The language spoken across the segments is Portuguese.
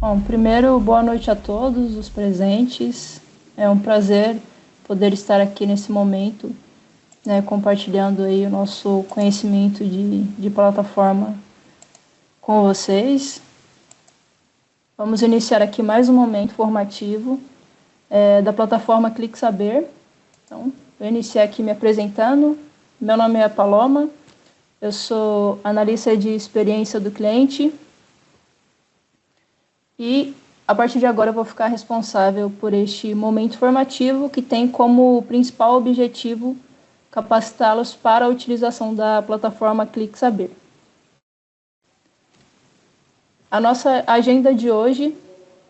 Bom, primeiro, boa noite a todos os presentes. É um prazer poder estar aqui nesse momento, né, compartilhando aí o nosso conhecimento de plataforma com vocês. Vamos iniciar aqui mais um momento formativo da plataforma Clique Saber. Então, vou iniciar aqui me apresentando. Meu nome é Paloma, eu sou analista de experiência do cliente e a partir de agora eu vou ficar responsável por este momento formativo que tem como principal objetivo capacitá-los para a utilização da plataforma Clique Saber. A nossa agenda de hoje,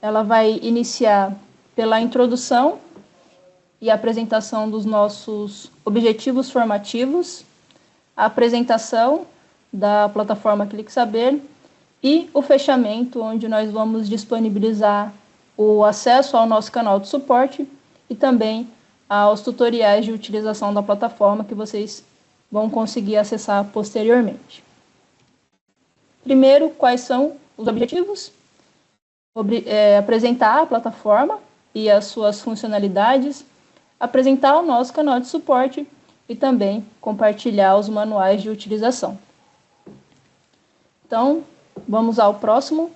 ela vai iniciar pela introdução e apresentação dos nossos objetivos formativos, a apresentação da plataforma Clique Saber e o fechamento, onde nós vamos disponibilizar o acesso ao nosso canal de suporte e também aos tutoriais de utilização da plataforma que vocês vão conseguir acessar posteriormente. Primeiro, quais são os objetivos? Apresentar a plataforma e as suas funcionalidades, apresentar o nosso canal de suporte e também compartilhar os manuais de utilização. Então, vamos ao próximo.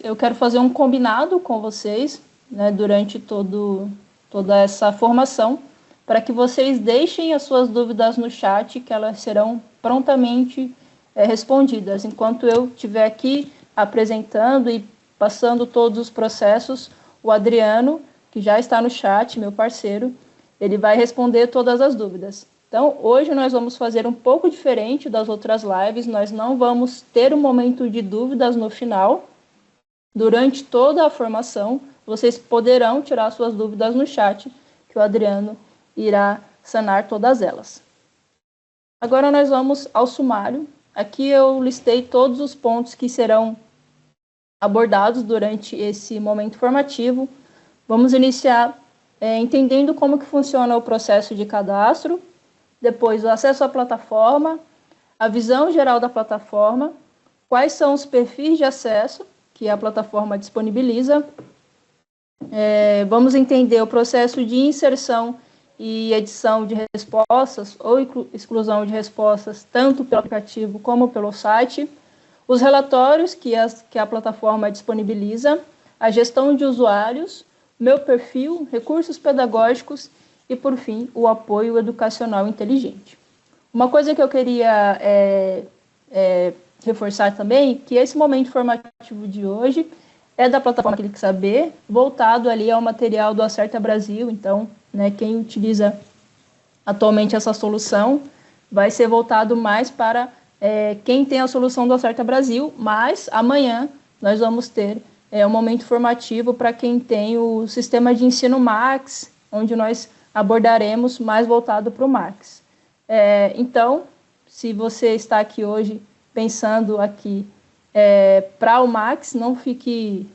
Eu quero fazer um combinado com vocês, né, durante toda essa formação, para que vocês deixem as suas dúvidas no chat, que elas serão prontamente respondidas. Enquanto eu estiver aqui apresentando e passando todos os processos, o Adriano, que já está no chat, meu parceiro, ele vai responder todas as dúvidas. Então, hoje nós vamos fazer um pouco diferente das outras lives, nós não vamos ter um momento de dúvidas no final. Durante toda a formação, vocês poderão tirar suas dúvidas no chat, que o Adriano irá sanar todas elas. Agora nós vamos ao sumário. Aqui eu listei todos os pontos que serão abordados durante esse momento formativo. Vamos iniciar entendendo como que funciona o processo de cadastro, depois o acesso à plataforma, a visão geral da plataforma, quais são os perfis de acesso que a plataforma disponibiliza. Vamos entender o processo de inserção e edição de respostas ou exclusão de respostas, tanto pelo aplicativo como pelo site, os relatórios que a plataforma disponibiliza, a gestão de usuários, meu perfil, recursos pedagógicos e, por fim, o apoio educacional inteligente. Uma coisa que eu queria reforçar também, que esse momento formativo de hoje é da plataforma Clique Saber, voltado ali ao material do Acerta Brasil. Então, né, quem utiliza atualmente essa solução vai ser voltado mais para quem tem a solução do Acerta Brasil, mas amanhã nós vamos ter um momento formativo para quem tem o sistema de ensino Max, onde nós abordaremos mais voltado para o Max. Então, se você está aqui hoje pensando aqui para o Max, não fique,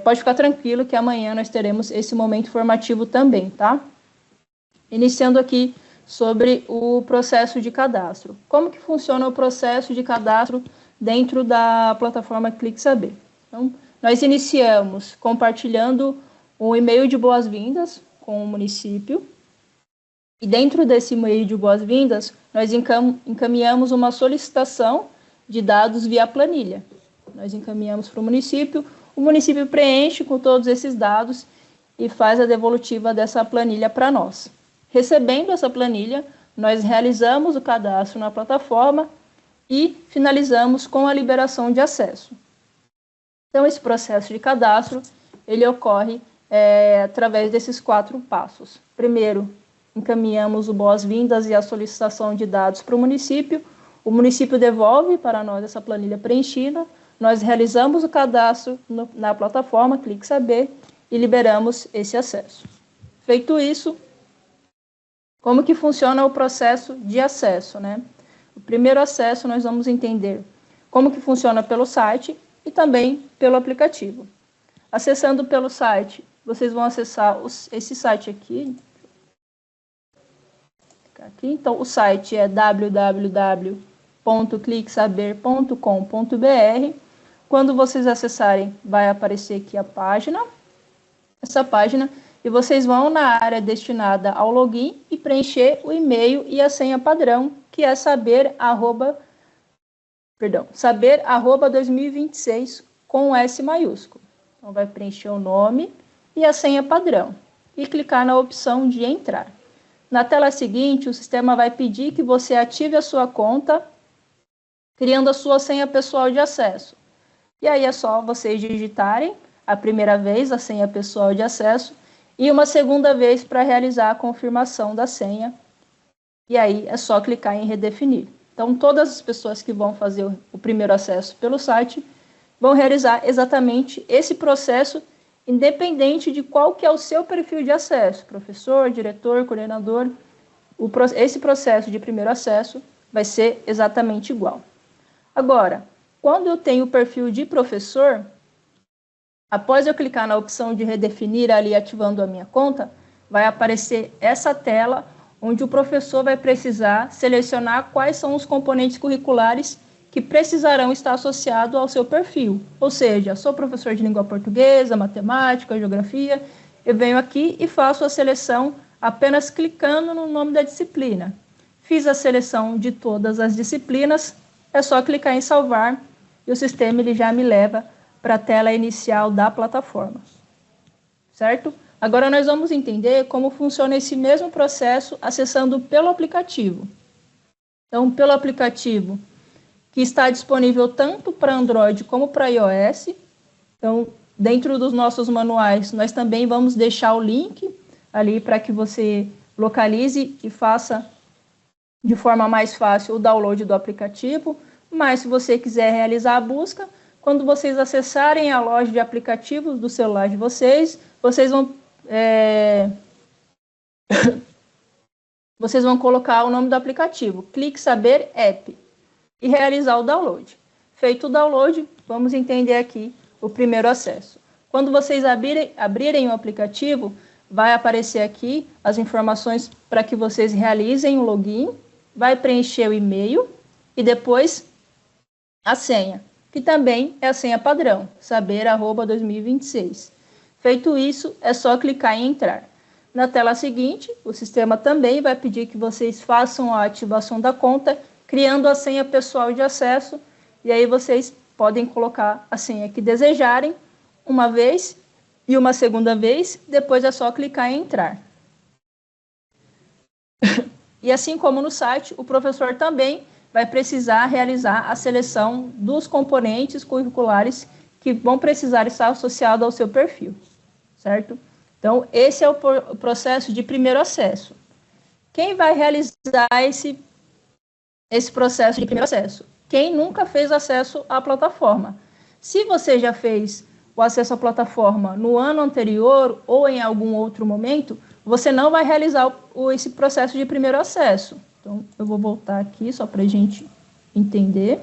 pode ficar tranquilo que amanhã nós teremos esse momento formativo também, tá? Iniciando aqui sobre o processo de cadastro. Como que funciona o processo de cadastro dentro da plataforma Clique Saber? Então, nós iniciamos compartilhando um e-mail de boas-vindas com o município. E dentro desse e-mail de boas-vindas, nós encaminhamos uma solicitação de dados via planilha. Nós encaminhamos para o município preenche com todos esses dados e faz a devolutiva dessa planilha para nós. Recebendo essa planilha, nós realizamos o cadastro na plataforma e finalizamos com a liberação de acesso. Então, esse processo de cadastro, ele ocorre através desses 4 passos. Primeiro, encaminhamos o boas-vindas e a solicitação de dados para o município devolve para nós essa planilha preenchida, nós realizamos o cadastro na plataforma Clique Saber e liberamos esse acesso. Feito isso, como que funciona o processo de acesso, né? O primeiro acesso nós vamos entender como que funciona pelo site e também pelo aplicativo. Acessando pelo site, vocês vão acessar esse site aqui. Então, o site é www.cliquesaber.com.br. Quando vocês acessarem, vai aparecer aqui a página, essa página, e vocês vão na área destinada ao login e preencher o e-mail e a senha padrão, que é saber@2026 com um S maiúsculo. Então, vai preencher o nome e a senha padrão e clicar na opção de entrar. Na tela seguinte, o sistema vai pedir que você ative a sua conta, criando a sua senha pessoal de acesso. E aí é só vocês digitarem a primeira vez a senha pessoal de acesso e uma segunda vez para realizar a confirmação da senha. E aí é só clicar em redefinir. Então, todas as pessoas que vão fazer o primeiro acesso pelo site vão realizar exatamente esse processo, independente de qual que é o seu perfil de acesso, professor, diretor, coordenador. Esse processo de primeiro acesso vai ser exatamente igual. Agora, quando eu tenho o perfil de professor, após eu clicar na opção de redefinir ali, ativando a minha conta, vai aparecer essa tela, onde o professor vai precisar selecionar quais são os componentes curriculares que precisarão estar associados ao seu perfil. Ou seja, sou professor de língua portuguesa, matemática, geografia, eu venho aqui e faço a seleção apenas clicando no nome da disciplina. Fiz a seleção de todas as disciplinas, é só clicar em salvar e o sistema ele já me leva para a tela inicial da plataforma. Certo? Agora nós vamos entender como funciona esse mesmo processo acessando pelo aplicativo. Então, pelo aplicativo, que está disponível tanto para Android como para iOS. Então, dentro dos nossos manuais, nós também vamos deixar o link ali para que você localize e faça de forma mais fácil o download do aplicativo. Mas, se você quiser realizar a busca, quando vocês acessarem a loja de aplicativos do celular de vocês, vocês vão colocar o nome do aplicativo, Clique Saber App, e realizar o download. Feito o download, vamos entender aqui o primeiro acesso. Quando vocês abrirem o aplicativo, vai aparecer aqui as informações para que vocês realizem o login, vai preencher o e-mail e depois a senha, que também é a senha padrão, saber@2026. Feito isso, é só clicar em entrar. Na tela seguinte, o sistema também vai pedir que vocês façam a ativação da conta, criando a senha pessoal de acesso, e aí vocês podem colocar a senha que desejarem, uma vez e uma segunda vez, depois é só clicar em entrar. E assim como no site, o professor também vai precisar realizar a seleção dos componentes curriculares que vão precisar estar associados ao seu perfil, certo? Então, esse é o processo de primeiro acesso. Quem vai realizar esse processo de primeiro acesso? Quem nunca fez acesso à plataforma. Se você já fez o acesso à plataforma no ano anterior ou em algum outro momento, você não vai realizar esse processo de primeiro acesso. Então, eu vou voltar aqui só para a gente entender.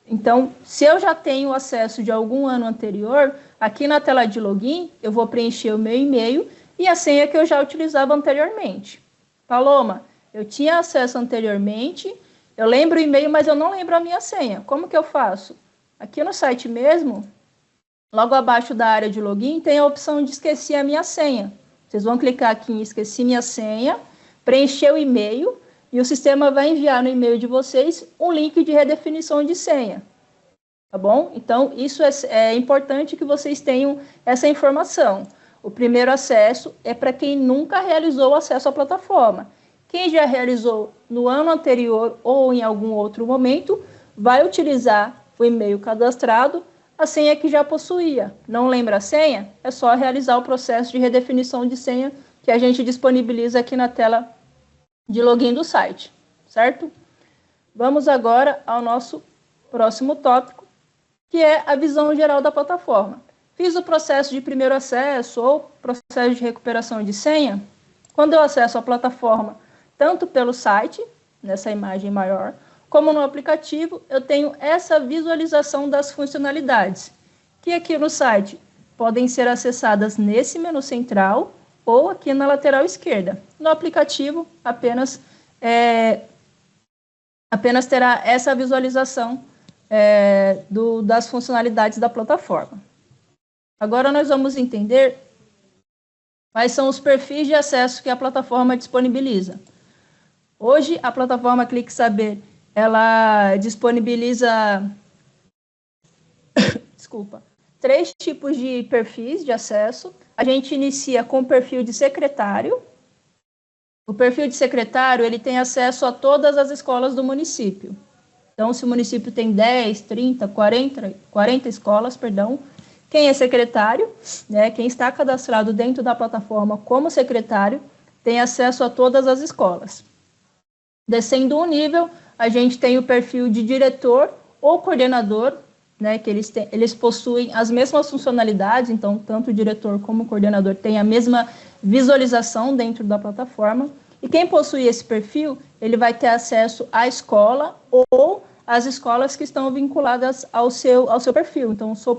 Então, se eu já tenho acesso de algum ano anterior, aqui na tela de login, eu vou preencher o meu e-mail e a senha que eu já utilizava anteriormente. Paloma, eu tinha acesso anteriormente, eu lembro o e-mail, mas eu não lembro a minha senha. Como que eu faço? Aqui no site mesmo, logo abaixo da área de login, tem a opção de esquecer a minha senha. Vocês vão clicar aqui em esqueci minha senha, preencher o e-mail, e o sistema vai enviar no e-mail de vocês um link de redefinição de senha. Tá bom? Então, isso é importante que vocês tenham essa informação. O primeiro acesso é para quem nunca realizou o acesso à plataforma. Quem já realizou no ano anterior ou em algum outro momento, vai utilizar o e-mail cadastrado, a senha que já possuía. Não lembra a senha? É só realizar o processo de redefinição de senha que a gente disponibiliza aqui na tela de login do site, certo? Vamos agora ao nosso próximo tópico, que é a visão geral da plataforma. Fiz o processo de primeiro acesso ou processo de recuperação de senha. Quando eu acesso a plataforma, tanto pelo site, nessa imagem maior, como no aplicativo, eu tenho essa visualização das funcionalidades, que aqui no site podem ser acessadas nesse menu central ou aqui na lateral esquerda. No aplicativo, apenas terá essa visualização das funcionalidades da plataforma. Agora nós vamos entender quais são os perfis de acesso que a plataforma disponibiliza. Hoje, a plataforma Clique Saber, ela disponibiliza, três tipos de perfis de acesso. A gente inicia com o perfil de secretário. O perfil de secretário, ele tem acesso a todas as escolas do município. Então, se o município tem 10, 30, 40 escolas, quem é secretário, né, quem está cadastrado dentro da plataforma como secretário, tem acesso a todas as escolas. Descendo um nível, a gente tem o perfil de diretor ou coordenador, né, que eles possuem as mesmas funcionalidades, então tanto o diretor como o coordenador têm a mesma visualização dentro da plataforma. E quem possui esse perfil, ele vai ter acesso à escola ou às escolas que estão vinculadas ao seu perfil. Então, sou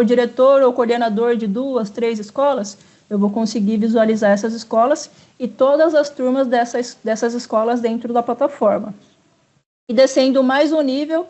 diretor ou coordenador de 2, 3 escolas, eu vou conseguir visualizar essas escolas e todas as turmas dessas escolas dentro da plataforma. E descendo mais um nível,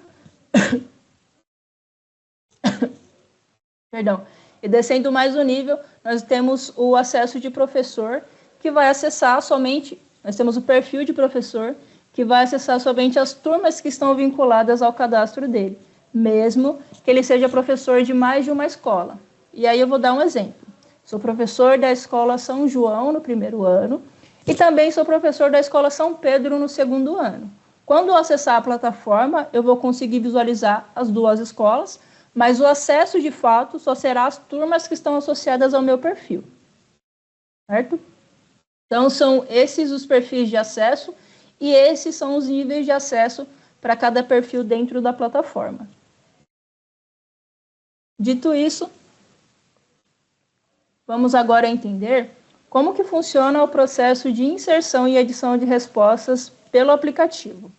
nós temos o acesso de professor, que vai acessar somente, nós temos o perfil de professor, que vai acessar somente as turmas que estão vinculadas ao cadastro dele, mesmo que ele seja professor de mais de uma escola. E aí eu vou dar um exemplo. Sou professor da Escola São João no primeiro ano e também sou professor da Escola São Pedro no segundo ano. Quando eu acessar a plataforma, eu vou conseguir visualizar as duas escolas, mas o acesso de fato só será as turmas que estão associadas ao meu perfil. Certo? Então, são esses os perfis de acesso e esses são os níveis de acesso para cada perfil dentro da plataforma. Dito isso, vamos agora entender como que funciona o processo de inserção e edição de respostas pelo aplicativo.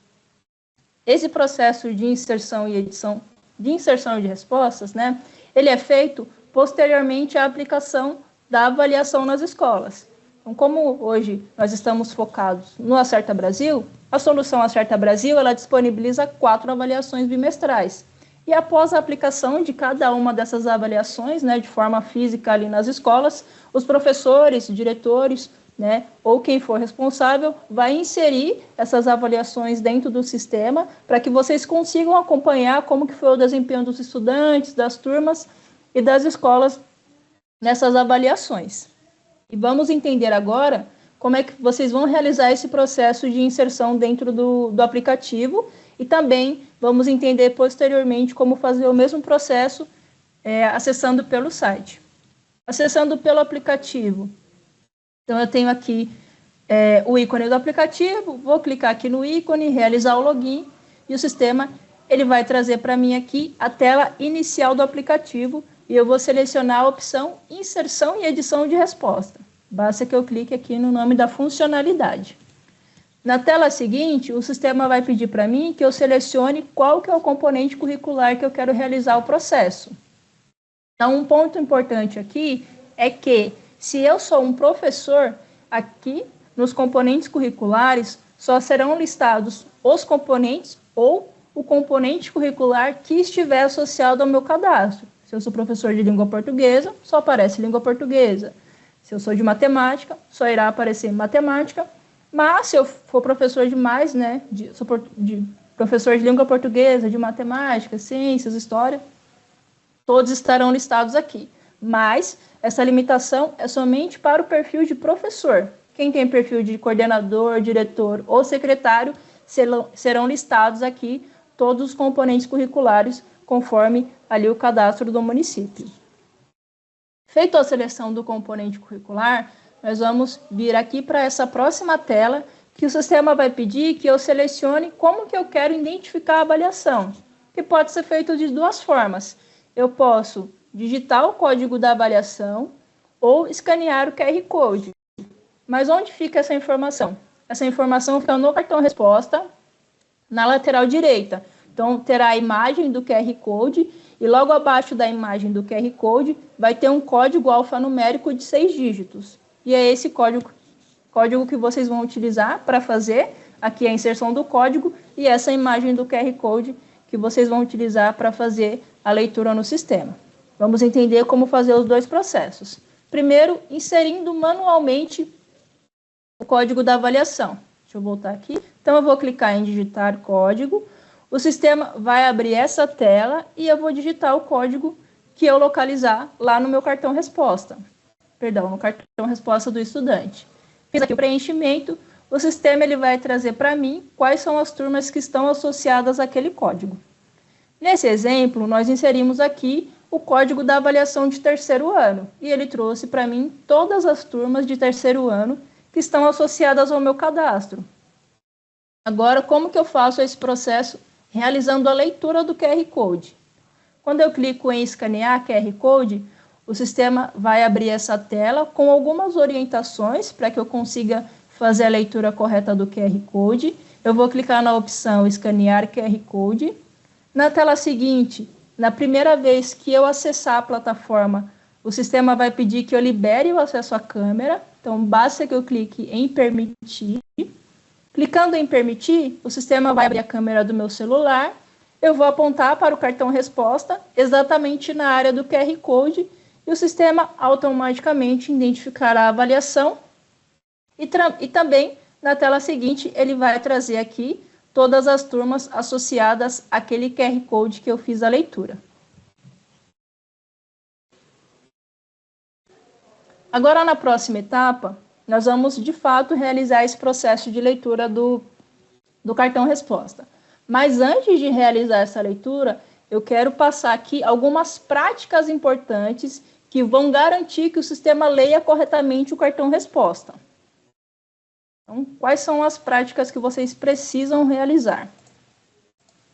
Esse processo de inserção e edição de respostas, né, ele é feito posteriormente à aplicação da avaliação nas escolas. Então, como hoje nós estamos focados no Acerta Brasil, a solução Acerta Brasil, ela disponibiliza 4 avaliações bimestrais. E após a aplicação de cada uma dessas avaliações, né, de forma física ali nas escolas, os professores, diretores, né, ou quem for responsável, vai inserir essas avaliações dentro do sistema para que vocês consigam acompanhar como que foi o desempenho dos estudantes, das turmas e das escolas nessas avaliações. E vamos entender agora como é que vocês vão realizar esse processo de inserção dentro do aplicativo e também vamos entender posteriormente como fazer o mesmo processo acessando pelo site. Acessando pelo aplicativo. Então, eu tenho aqui o ícone do aplicativo, vou clicar aqui no ícone, realizar o login e o sistema ele vai trazer para mim aqui a tela inicial do aplicativo e eu vou selecionar a opção Inserção e Edição de Resposta. Basta que eu clique aqui no nome da funcionalidade. Na tela seguinte, o sistema vai pedir para mim que eu selecione qual que é o componente curricular que eu quero realizar o processo. Então, um ponto importante aqui é que, se eu sou um professor, aqui nos componentes curriculares só serão listados os componentes ou o componente curricular que estiver associado ao meu cadastro. Se eu sou professor de língua portuguesa, só aparece língua portuguesa. Se eu sou de matemática, só irá aparecer matemática. Mas se eu for professor de mais, né, professor de língua portuguesa, de matemática, ciências, história, todos estarão listados aqui. Mas essa limitação é somente para o perfil de professor. Quem tem perfil de coordenador, diretor ou secretário, serão listados aqui todos os componentes curriculares, conforme ali o cadastro do município. Feita a seleção do componente curricular, nós vamos vir aqui para essa próxima tela, que o sistema vai pedir que eu selecione como que eu quero identificar a avaliação, que pode ser feito de 2 formas. Eu posso digitar o código da avaliação ou escanear o QR Code. Mas onde fica essa informação? Essa informação fica no cartão resposta, na lateral direita. Então, terá a imagem do QR Code e logo abaixo da imagem do QR Code vai ter um código alfanumérico de 6 dígitos. E é esse código que vocês vão utilizar para fazer aqui a inserção do código e essa imagem do QR Code que vocês vão utilizar para fazer a leitura no sistema. Vamos entender como fazer os dois processos. Primeiro, inserindo manualmente o código da avaliação. Deixa eu voltar aqui. Então, eu vou clicar em digitar código. O sistema vai abrir essa tela e eu vou digitar o código que eu localizar lá no meu cartão resposta. Perdão, no cartão resposta do estudante. Fiz aqui o preenchimento. O sistema ele vai trazer para mim quais são as turmas que estão associadas àquele código. Nesse exemplo, nós inserimos aqui o código da avaliação de terceiro ano. E ele trouxe para mim todas as turmas de terceiro ano que estão associadas ao meu cadastro. Agora, como que eu faço esse processo realizando a leitura do QR Code? Quando eu clico em escanear QR Code, o sistema vai abrir essa tela com algumas orientações para que eu consiga fazer a leitura correta do QR Code. Eu vou clicar na opção escanear QR Code. Na tela seguinte, na primeira vez que eu acessar a plataforma, o sistema vai pedir que eu libere o acesso à câmera. Então, basta que eu clique em permitir. Clicando em permitir, o sistema vai abrir a câmera do meu celular. Eu vou apontar para o cartão resposta, exatamente na área do QR Code, e o sistema automaticamente identificará a avaliação. E também, na tela seguinte, ele vai trazer aqui todas as turmas associadas àquele QR Code que eu fiz a leitura. Agora, na próxima etapa, nós vamos, de fato, realizar esse processo de leitura do cartão resposta. Mas antes de realizar essa leitura, eu quero passar aqui algumas práticas importantes que vão garantir que o sistema leia corretamente o cartão resposta. Então, quais são as práticas que vocês precisam realizar?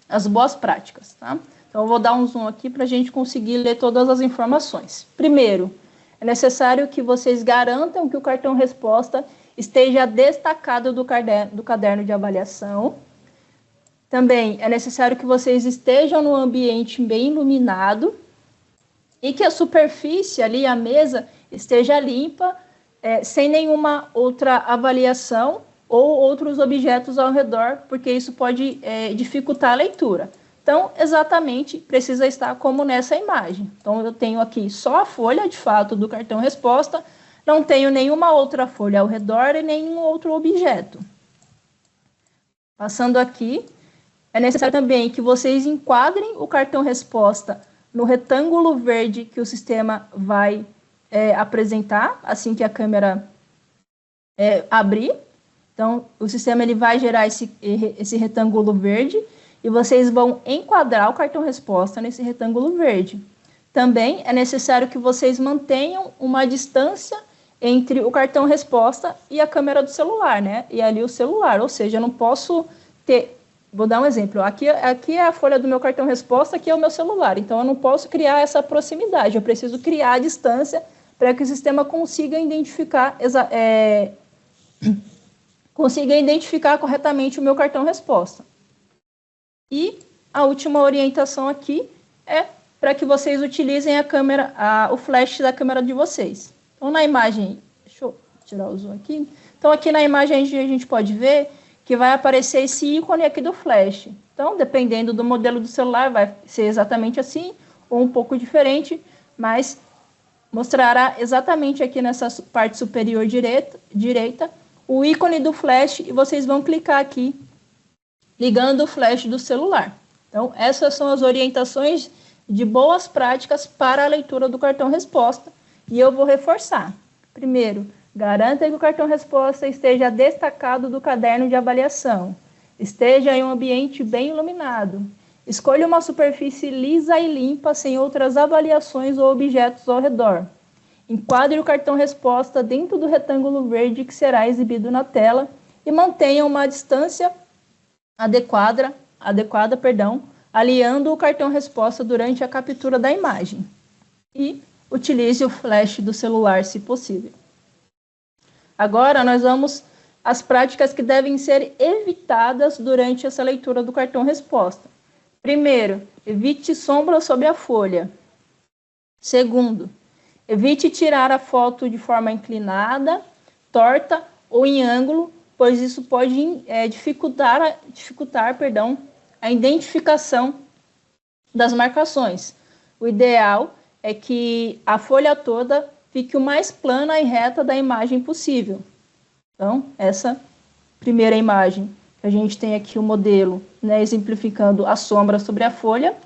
As boas práticas, tá? Então, eu vou dar um zoom aqui para a gente conseguir ler todas as informações. Primeiro, é necessário que vocês garantam que o cartão resposta esteja destacado do caderno de avaliação. Também é necessário que vocês estejam no ambiente bem iluminado e que a superfície ali, a mesa, esteja limpa, sem nenhuma outra avaliação ou outros objetos ao redor, porque isso pode dificultar a leitura. Então, exatamente, precisa estar como nessa imagem. Então, eu tenho aqui só a folha, de fato, do cartão resposta, não tenho nenhuma outra folha ao redor e nenhum outro objeto. Passando aqui, é necessário também que vocês enquadrem o cartão resposta no retângulo verde que o sistema vai apresentar, assim que a câmera abrir. Então, o sistema ele vai gerar esse retângulo verde e vocês vão enquadrar o cartão resposta nesse retângulo verde. Também é necessário que vocês mantenham uma distância entre o cartão resposta e a câmera do celular, né? E ali o celular, ou seja, eu não posso ter... Vou dar um exemplo. Aqui é a folha do meu cartão resposta, aqui é o meu celular. Então, eu não posso criar essa proximidade. Eu preciso criar a distância para que o sistema consiga identificar corretamente o meu cartão resposta. E a última orientação aqui é para que vocês utilizem a câmera, o flash da câmera de vocês. Então, na imagem, deixa eu tirar o zoom aqui. Então, aqui na imagem a gente pode ver que vai aparecer esse ícone aqui do flash. Então, dependendo do modelo do celular, vai ser exatamente assim, ou um pouco diferente, mas mostrará exatamente aqui nessa parte superior direita o ícone do flash e vocês vão clicar aqui, ligando o flash do celular. Então, essas são as orientações de boas práticas para a leitura do cartão resposta. E eu vou reforçar. Primeiro, garanta que o cartão resposta esteja destacado do caderno de avaliação. Esteja em um ambiente bem iluminado. Escolha uma superfície lisa e limpa, sem outras avaliações ou objetos ao redor. Enquadre o cartão resposta dentro do retângulo verde que será exibido na tela e mantenha uma distância adequada, alinhando o cartão resposta durante a captura da imagem. E utilize o flash do celular, se possível. Agora, nós vamos às práticas que devem ser evitadas durante essa leitura do cartão resposta. Primeiro, evite sombra sobre a folha. Segundo, evite tirar a foto de forma inclinada, torta ou em ângulo, pois isso pode dificultar, a identificação das marcações. O ideal é que a folha toda fique o mais plana e reta da imagem possível. Então, essa primeira imagem, a gente tem aqui o modelo, né, exemplificando a sombra sobre a folha,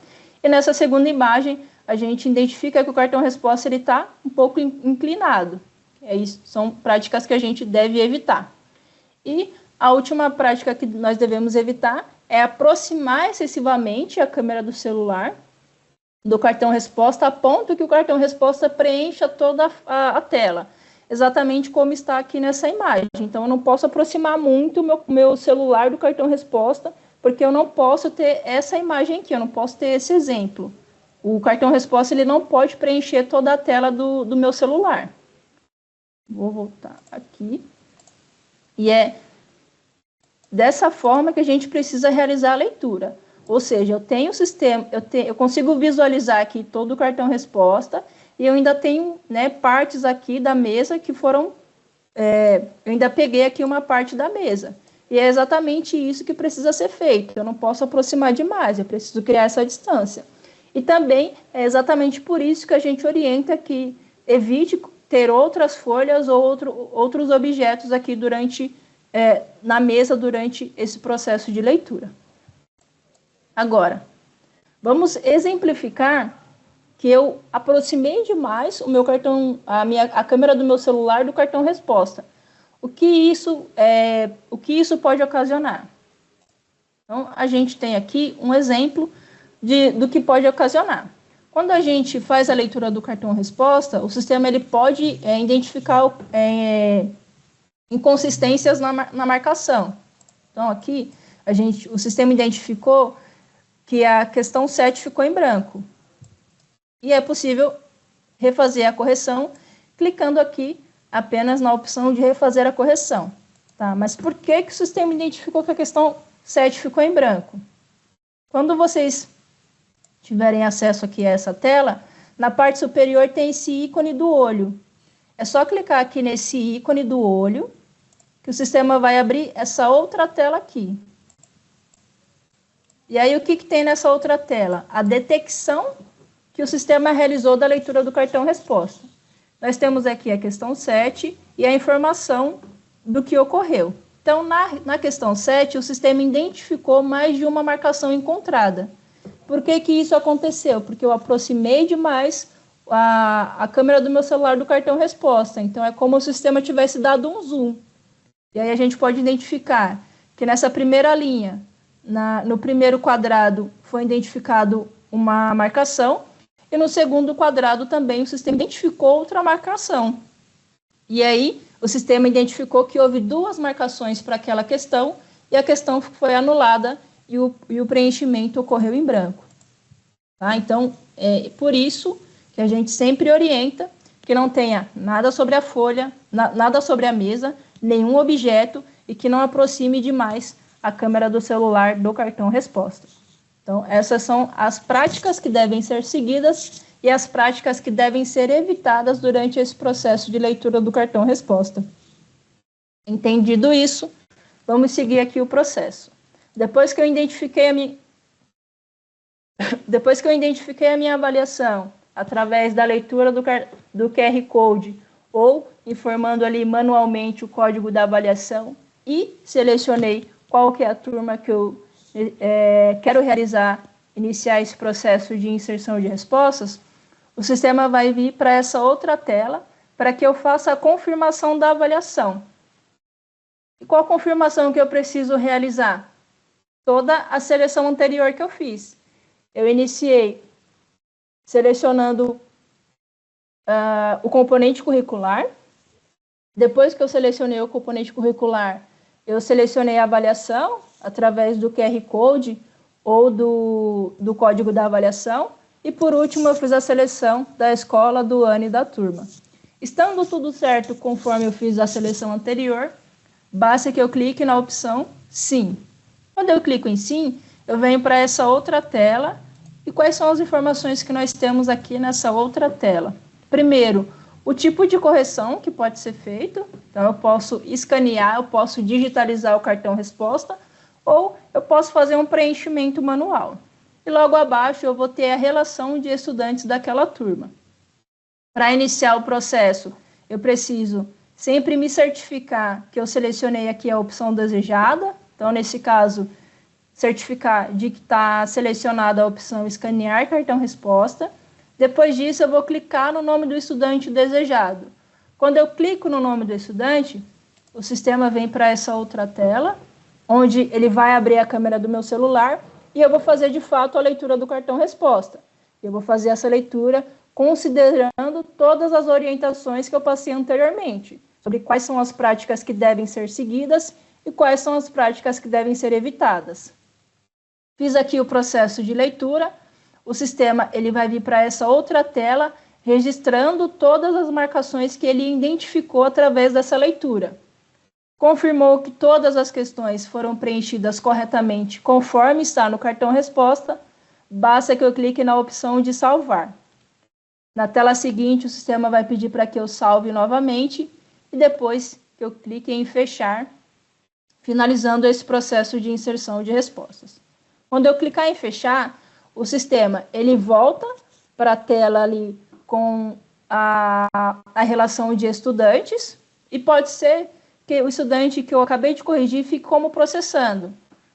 e nessa segunda imagem, a gente identifica que o cartão-resposta está um pouco inclinado. São práticas que a gente deve evitar. E a última prática que nós devemos evitar é aproximar excessivamente a câmera do celular do cartão-resposta a ponto que o cartão-resposta preencha toda a tela, exatamente como está aqui nessa imagem. Então, eu não posso aproximar muito o meu celular do cartão-resposta, porque eu não posso ter essa imagem aqui, eu não posso ter esse exemplo. O cartão-resposta ele não pode preencher toda a tela do meu celular. Vou voltar aqui. E é dessa forma que a gente precisa realizar a leitura. Ou seja, eu tenho o sistema, eu consigo visualizar aqui todo o cartão-resposta e eu ainda tenho, né, partes aqui da mesa que foram... eu ainda peguei aqui uma parte da mesa. E é exatamente isso que precisa ser feito. Eu não posso aproximar demais, eu preciso criar essa distância. E também é exatamente por isso que a gente orienta que evite ter outras folhas ou outros objetos aqui na mesa durante esse processo de leitura. Agora, vamos exemplificar que eu aproximei demais o meu cartão, a câmera do meu celular do cartão-resposta. O que isso pode ocasionar? Então, a gente tem aqui um exemplo do que pode ocasionar. Quando a gente faz a leitura do cartão-resposta, o sistema ele pode identificar inconsistências na marcação. Então, aqui, o sistema identificou que a questão 7 ficou em branco. E é possível refazer a correção clicando aqui apenas na opção de refazer a correção. Tá? Mas por que o sistema identificou que a questão 7 ficou em branco? Quando vocês tiverem acesso aqui a essa tela, na parte superior tem esse ícone do olho. É só clicar aqui nesse ícone do olho, que o sistema vai abrir essa outra tela aqui. E aí, o que tem nessa outra tela? A detecção que o sistema realizou da leitura do cartão-resposta. Nós temos aqui a questão 7 e a informação do que ocorreu. Então, na questão 7, o sistema identificou mais de uma marcação encontrada. Por que isso aconteceu? Porque eu aproximei demais a câmera do meu celular do cartão-resposta. Então, é como se o sistema tivesse dado um zoom. E aí a gente pode identificar que nessa primeira linha, no primeiro quadrado, foi identificado uma marcação, e no segundo quadrado também o sistema identificou outra marcação. E aí o sistema identificou que houve duas marcações para aquela questão, e a questão foi anulada e o preenchimento ocorreu em branco. Tá? Então, é por isso que a gente sempre orienta que não tenha nada sobre a folha, nada sobre a mesa, nenhum objeto, e que não aproxime demais a câmera do celular do cartão-resposta. Então, essas são as práticas que devem ser seguidas e as práticas que devem ser evitadas durante esse processo de leitura do cartão-resposta. Entendido isso, vamos seguir aqui o processo. Depois que eu identifiquei a minha avaliação através da leitura do QR Code ou informando ali manualmente o código da avaliação e selecionei qual que é a turma que eu quero iniciar esse processo de inserção de respostas, o sistema vai vir para essa outra tela para que eu faça a confirmação da avaliação. E qual a confirmação que eu preciso realizar? Toda a seleção anterior que eu fiz. Eu iniciei selecionando o componente curricular. Depois que eu selecionei o componente curricular, eu selecionei a avaliação através do QR Code ou do código da avaliação. E, por último, eu fiz a seleção da escola, do ano e da turma. Estando tudo certo conforme eu fiz a seleção anterior, basta que eu clique na opção Sim. Quando eu clico em Sim, eu venho para essa outra tela. E quais são as informações que nós temos aqui nessa outra tela? Primeiro, o tipo de correção que pode ser feito, então eu posso escanear, eu posso digitalizar o cartão resposta, ou eu posso fazer um preenchimento manual. E logo abaixo eu vou ter a relação de estudantes daquela turma. Para iniciar o processo, eu preciso sempre me certificar que eu selecionei aqui a opção desejada, então nesse caso, certificar de que está selecionada a opção escanear cartão resposta. Depois disso, eu vou clicar no nome do estudante desejado. Quando eu clico no nome do estudante, o sistema vem para essa outra tela, onde ele vai abrir a câmera do meu celular e eu vou fazer, de fato, a leitura do cartão resposta. Eu vou fazer essa leitura considerando todas as orientações que eu passei anteriormente, sobre quais são as práticas que devem ser seguidas e quais são as práticas que devem ser evitadas. Fiz aqui o processo de leitura. O sistema ele vai vir para essa outra tela, registrando todas as marcações que ele identificou através dessa leitura. Confirmou que todas as questões foram preenchidas corretamente conforme está no cartão resposta, basta que eu clique na opção de salvar. Na tela seguinte, o sistema vai pedir para que eu salve novamente e depois que eu clique em fechar, finalizando esse processo de inserção de respostas. Quando eu clicar em fechar, o sistema ele volta para a tela ali com a relação de estudantes e pode ser que o estudante que eu acabei de corrigir fique como processando.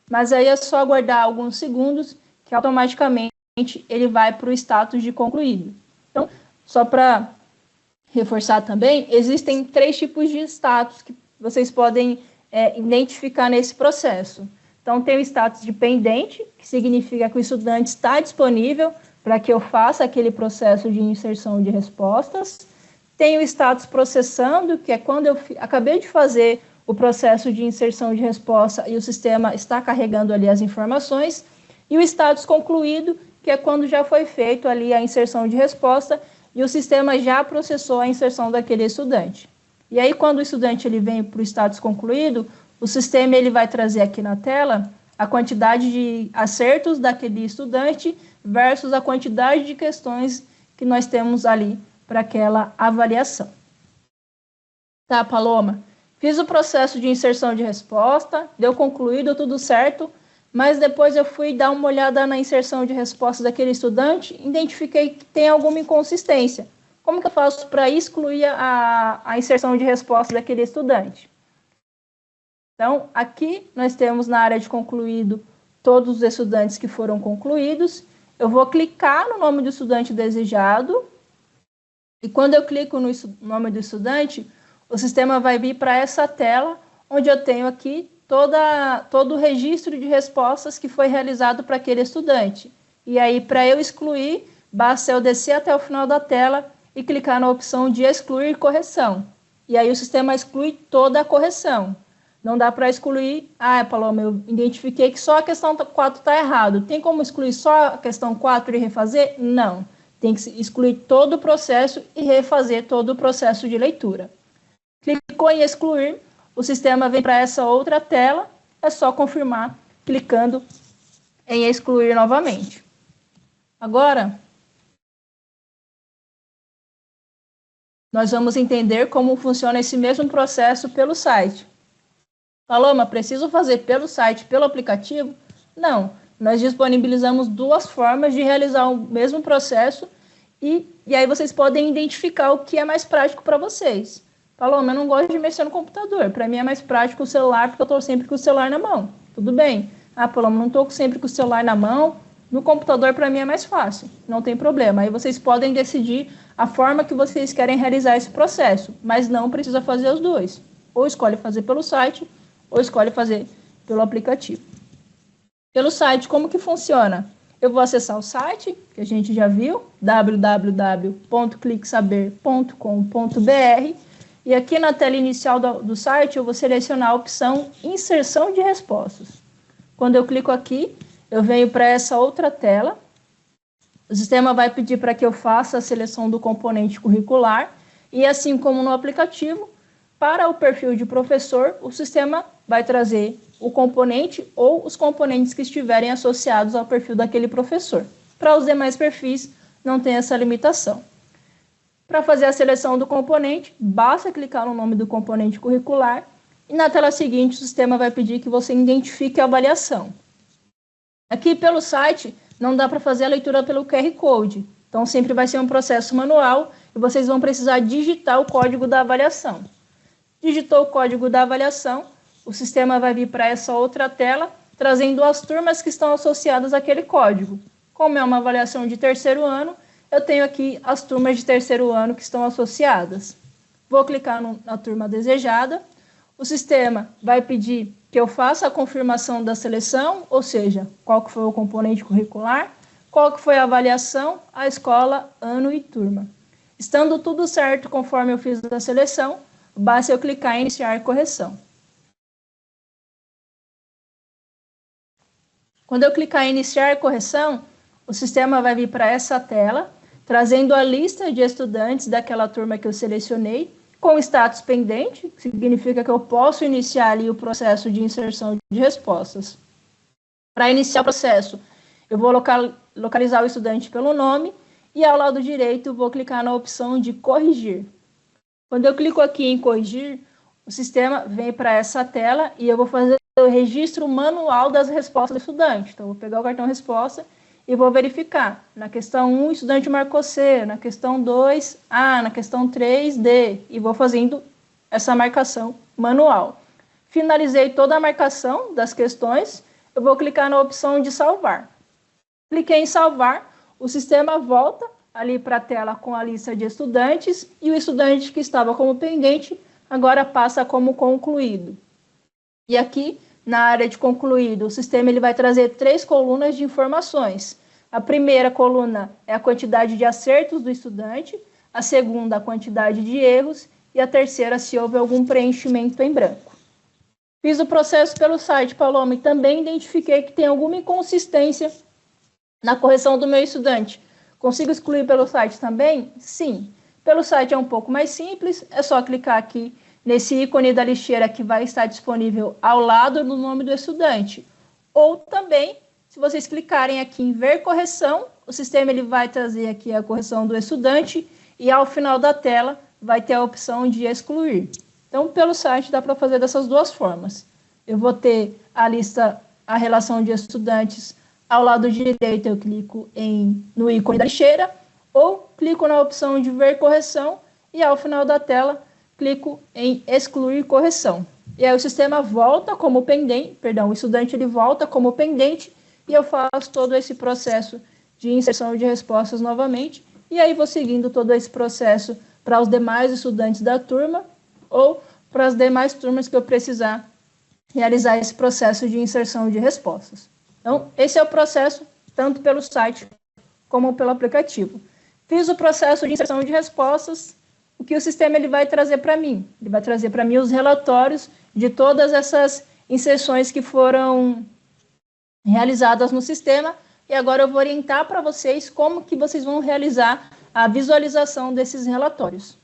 Mas aí é só aguardar alguns segundos que automaticamente ele vai para o status de concluído. Então, só para reforçar também, existem 3 tipos de status que vocês podem identificar nesse processo. Então, tem o status de pendente, que significa que o estudante está disponível para que eu faça aquele processo de inserção de respostas. Tem o status processando, que é quando eu acabei de fazer o processo de inserção de resposta e o sistema está carregando ali as informações. E o status concluído, que é quando já foi feito ali a inserção de resposta e o sistema já processou a inserção daquele estudante. E aí, quando o estudante ele vem para o status concluído, o sistema ele vai trazer aqui na tela a quantidade de acertos daquele estudante versus a quantidade de questões que nós temos ali para aquela avaliação. Tá, Paloma? Fiz o processo de inserção de resposta, deu concluído, tudo certo, mas depois eu fui dar uma olhada na inserção de resposta daquele estudante, identifiquei que tem alguma inconsistência. Como que eu faço para excluir a inserção de resposta daquele estudante? Então, aqui nós temos na área de concluído todos os estudantes que foram concluídos. Eu vou clicar no nome do estudante desejado. E quando eu clico no nome do estudante, o sistema vai vir para essa tela, onde eu tenho aqui todo o registro de respostas que foi realizado para aquele estudante. E aí, para eu excluir, basta eu descer até o final da tela e clicar na opção de excluir correção. E aí o sistema exclui toda a correção. Não dá para excluir, Paloma, eu identifiquei que só a questão 4 está errado. Tem como excluir só a questão 4 e refazer? Não. Tem que excluir todo o processo e refazer todo o processo de leitura. Clicou em excluir, o sistema vem para essa outra tela, é só confirmar, clicando em excluir novamente. Agora, nós vamos entender como funciona esse mesmo processo pelo site. Paloma, preciso fazer pelo site, pelo aplicativo? Não, nós disponibilizamos 2 formas de realizar o mesmo processo e aí vocês podem identificar o que é mais prático para vocês. Paloma, eu não gosto de mexer no computador, para mim é mais prático o celular porque eu estou sempre com o celular na mão. Tudo bem? Paloma, não estou sempre com o celular na mão, no computador para mim é mais fácil, não tem problema. Aí vocês podem decidir a forma que vocês querem realizar esse processo, mas não precisa fazer os 2. Ou escolhe fazer pelo site, ou escolhe fazer pelo aplicativo. Pelo site, como que funciona? Eu vou acessar o site, que a gente já viu, www.cliquesaber.com.br, e aqui na tela inicial do site eu vou selecionar a opção Inserção de Respostas. Quando eu clico aqui, eu venho para essa outra tela, o sistema vai pedir para que eu faça a seleção do componente curricular, e assim como no aplicativo, para o perfil de professor, o sistema vai trazer o componente ou os componentes que estiverem associados ao perfil daquele professor. Para os demais perfis, não tem essa limitação. Para fazer a seleção do componente, basta clicar no nome do componente curricular e na tela seguinte o sistema vai pedir que você identifique a avaliação. Aqui pelo site não dá para fazer a leitura pelo QR Code, então sempre vai ser um processo manual e vocês vão precisar digitar o código da avaliação. Digitou o código da avaliação, o sistema vai vir para essa outra tela, trazendo as turmas que estão associadas àquele código. Como é uma avaliação de terceiro ano, eu tenho aqui as turmas de terceiro ano que estão associadas. Vou clicar na turma desejada. O sistema vai pedir que eu faça a confirmação da seleção, ou seja, qual que foi o componente curricular, qual que foi a avaliação, a escola, ano e turma. Estando tudo certo conforme eu fiz a seleção, basta eu clicar em iniciar correção. Quando eu clicar em iniciar correção, o sistema vai vir para essa tela, trazendo a lista de estudantes daquela turma que eu selecionei, com status pendente, que significa que eu posso iniciar ali o processo de inserção de respostas. Para iniciar o processo, eu vou localizar o estudante pelo nome e ao lado direito vou clicar na opção de corrigir. Quando eu clico aqui em corrigir, o sistema vem para essa tela e eu vou fazer o registro manual das respostas do estudante. Então, eu vou pegar o cartão resposta e vou verificar. Na questão 1, o estudante marcou C, na questão 2, A, na questão 3, D, e vou fazendo essa marcação manual. Finalizei toda a marcação das questões, eu vou clicar na opção de salvar. Cliquei em salvar, o sistema volta ali para a tela com a lista de estudantes e o estudante que estava como pendente agora passa como concluído. E aqui, na área de concluído, o sistema ele vai trazer 3 colunas de informações. A primeira coluna é a quantidade de acertos do estudante, a segunda a quantidade de erros e a terceira se houve algum preenchimento em branco. Fiz o processo pelo site, Paloma, e também identifiquei que tem alguma inconsistência na correção do meu estudante. Consigo excluir pelo site também? Sim. Pelo site é um pouco mais simples, é só clicar aqui nesse ícone da lixeira que vai estar disponível ao lado do nome do estudante. Ou também, se vocês clicarem aqui em ver correção, o sistema ele vai trazer aqui a correção do estudante e ao final da tela vai ter a opção de excluir. Então, pelo site dá para fazer dessas duas formas. Eu vou ter a lista, a relação de estudantes, ao lado direito eu clico no ícone da lixeira ou clico na opção de ver correção e ao final da tela clico em excluir correção. E aí o sistema volta como pendente, o estudante ele volta como pendente e eu faço todo esse processo de inserção de respostas novamente e aí vou seguindo todo esse processo para os demais estudantes da turma ou para as demais turmas que eu precisar realizar esse processo de inserção de respostas. Então, esse é o processo tanto pelo site como pelo aplicativo. Fiz o processo de inserção de respostas, o que o sistema ele vai trazer para mim? Ele vai trazer para mim os relatórios de todas essas inserções que foram realizadas no sistema e agora eu vou orientar para vocês como que vocês vão realizar a visualização desses relatórios.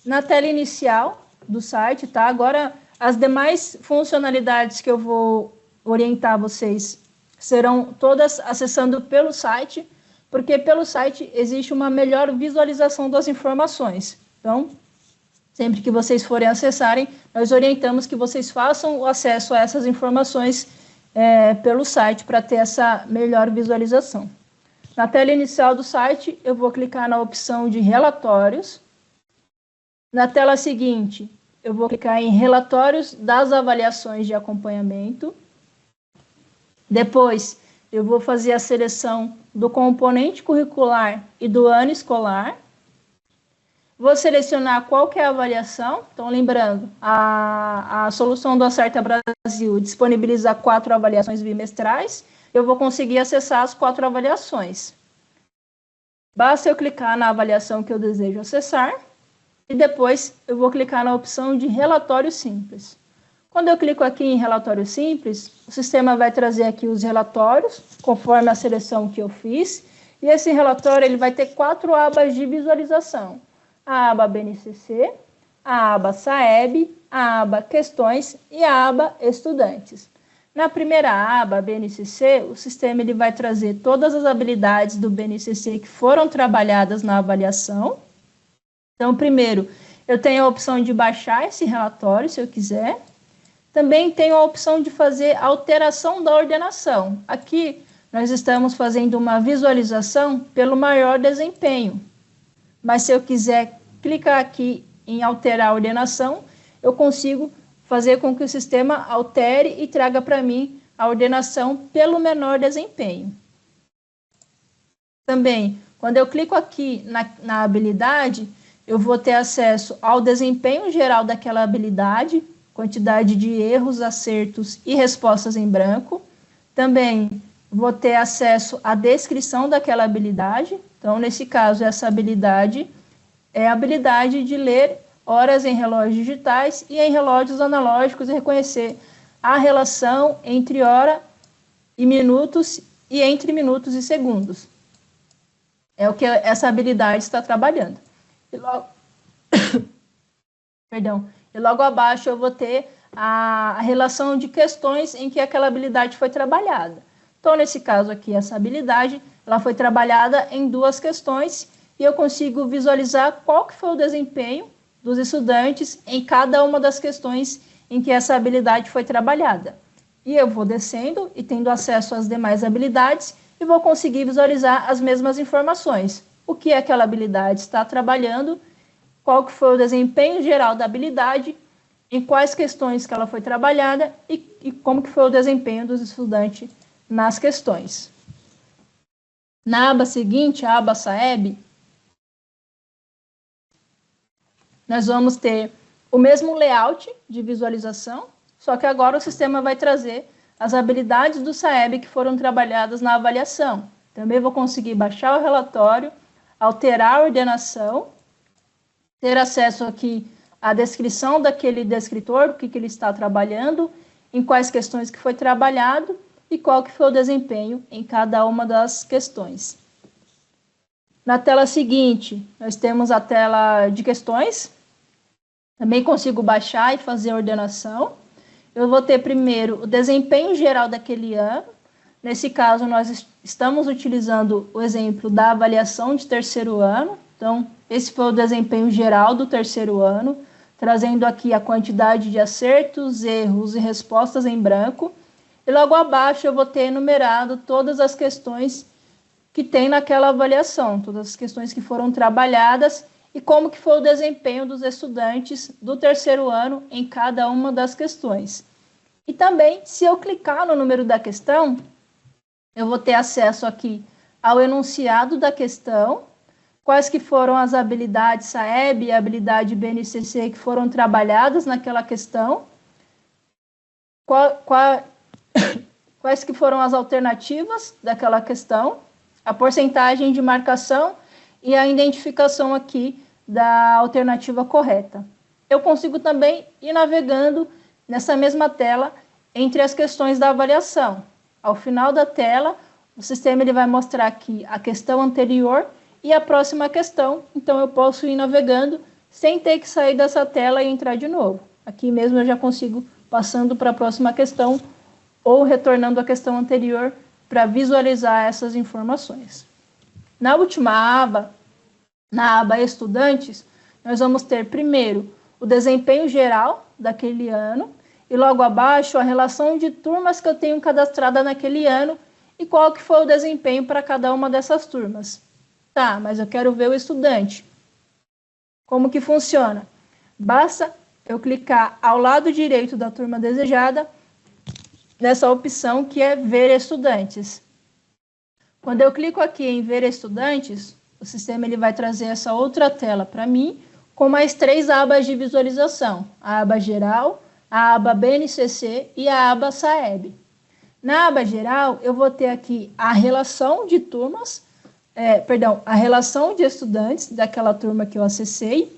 Na tela inicial do site, tá? Agora, as demais funcionalidades que eu vou orientar vocês serão todas acessando pelo site, porque pelo site existe uma melhor visualização das informações. Então, sempre que vocês forem acessarem, nós orientamos que vocês façam o acesso a essas informações pelo site para ter essa melhor visualização. Na tela inicial do site, eu vou clicar na opção de relatórios. Na tela seguinte, eu vou clicar em relatórios das avaliações de acompanhamento. Depois, eu vou fazer a seleção do componente curricular e do ano escolar. Vou selecionar qual que é a avaliação. Então, lembrando, a solução do Acerta Brasil disponibiliza 4 avaliações bimestrais. Eu vou conseguir acessar as 4 avaliações. Basta eu clicar na avaliação que eu desejo acessar. E depois eu vou clicar na opção de relatório simples. Quando eu clico aqui em relatório simples, o sistema vai trazer aqui os relatórios, conforme a seleção que eu fiz. E esse relatório ele vai ter 4 abas de visualização. A aba BNCC, a aba SAEB, a aba Questões e a aba Estudantes. Na primeira aba, BNCC, o sistema ele vai trazer todas as habilidades do BNCC que foram trabalhadas na avaliação. Então, primeiro, eu tenho a opção de baixar esse relatório, se eu quiser. Também tenho a opção de fazer alteração da ordenação. Aqui, nós estamos fazendo uma visualização pelo maior desempenho. Mas se eu quiser clicar aqui em alterar a ordenação, eu consigo fazer com que o sistema altere e traga para mim a ordenação pelo menor desempenho. Também, quando eu clico aqui na habilidade, eu vou ter acesso ao desempenho geral daquela habilidade, quantidade de erros, acertos e respostas em branco. Também vou ter acesso à descrição daquela habilidade. Então, nesse caso, essa habilidade é a habilidade de ler horas em relógios digitais e em relógios analógicos e reconhecer a relação entre hora e minutos e entre minutos e segundos. É o que essa habilidade está trabalhando. E logo, e logo abaixo eu vou ter a relação de questões em que aquela habilidade foi trabalhada. Então, nesse caso aqui, essa habilidade ela foi trabalhada em 2 questões e eu consigo visualizar qual que foi o desempenho dos estudantes em cada uma das questões em que essa habilidade foi trabalhada. E eu vou descendo e tendo acesso às demais habilidades e vou conseguir visualizar as mesmas informações. O que aquela habilidade está trabalhando, qual que foi o desempenho geral da habilidade, em quais questões que ela foi trabalhada e como que foi o desempenho dos estudantes nas questões. Na aba seguinte, a aba SAEB, nós vamos ter o mesmo layout de visualização, só que agora o sistema vai trazer as habilidades do SAEB que foram trabalhadas na avaliação. Também vou conseguir baixar o relatório, alterar a ordenação, ter acesso aqui à descrição daquele descritor, o que ele está trabalhando, em quais questões que foi trabalhado e qual que foi o desempenho em cada uma das questões. Na tela seguinte, nós temos a tela de questões. Também consigo baixar e fazer a ordenação. Eu vou ter primeiro o desempenho geral daquele ano. Nesse caso, nós estamos utilizando o exemplo da avaliação de terceiro ano. Então, esse foi o desempenho geral do terceiro ano, trazendo aqui a quantidade de acertos, erros e respostas em branco. E logo abaixo eu vou ter enumerado todas as questões que tem naquela avaliação, todas as questões que foram trabalhadas e como que foi o desempenho dos estudantes do terceiro ano em cada uma das questões. E também, se eu clicar no número da questão, eu vou ter acesso aqui ao enunciado da questão, quais que foram as habilidades SAEB e habilidade BNCC que foram trabalhadas naquela questão, quais que foram as alternativas daquela questão, a porcentagem de marcação e a identificação aqui da alternativa correta. Eu consigo também ir navegando nessa mesma tela entre as questões da avaliação. Ao final da tela, o sistema ele vai mostrar aqui a questão anterior e a próxima questão, então eu posso ir navegando sem ter que sair dessa tela e entrar de novo. Aqui mesmo eu já consigo passando para a próxima questão ou retornando à questão anterior para visualizar essas informações. Na última aba, na aba Estudantes, nós vamos ter primeiro o desempenho geral daquele ano e logo abaixo a relação de turmas que eu tenho cadastrada naquele ano e qual que foi o desempenho para cada uma dessas turmas. Tá, mas eu quero ver o estudante. Como que funciona? Basta eu clicar ao lado direito da turma desejada nessa opção que é Ver Estudantes. Quando eu clico aqui em Ver Estudantes, o sistema ele vai trazer essa outra tela para mim, com mais 3 abas de visualização, a aba Geral, a aba BNCC e a aba SAEB. Na aba Geral, eu vou ter aqui a relação de turmas, a relação de estudantes daquela turma que eu acessei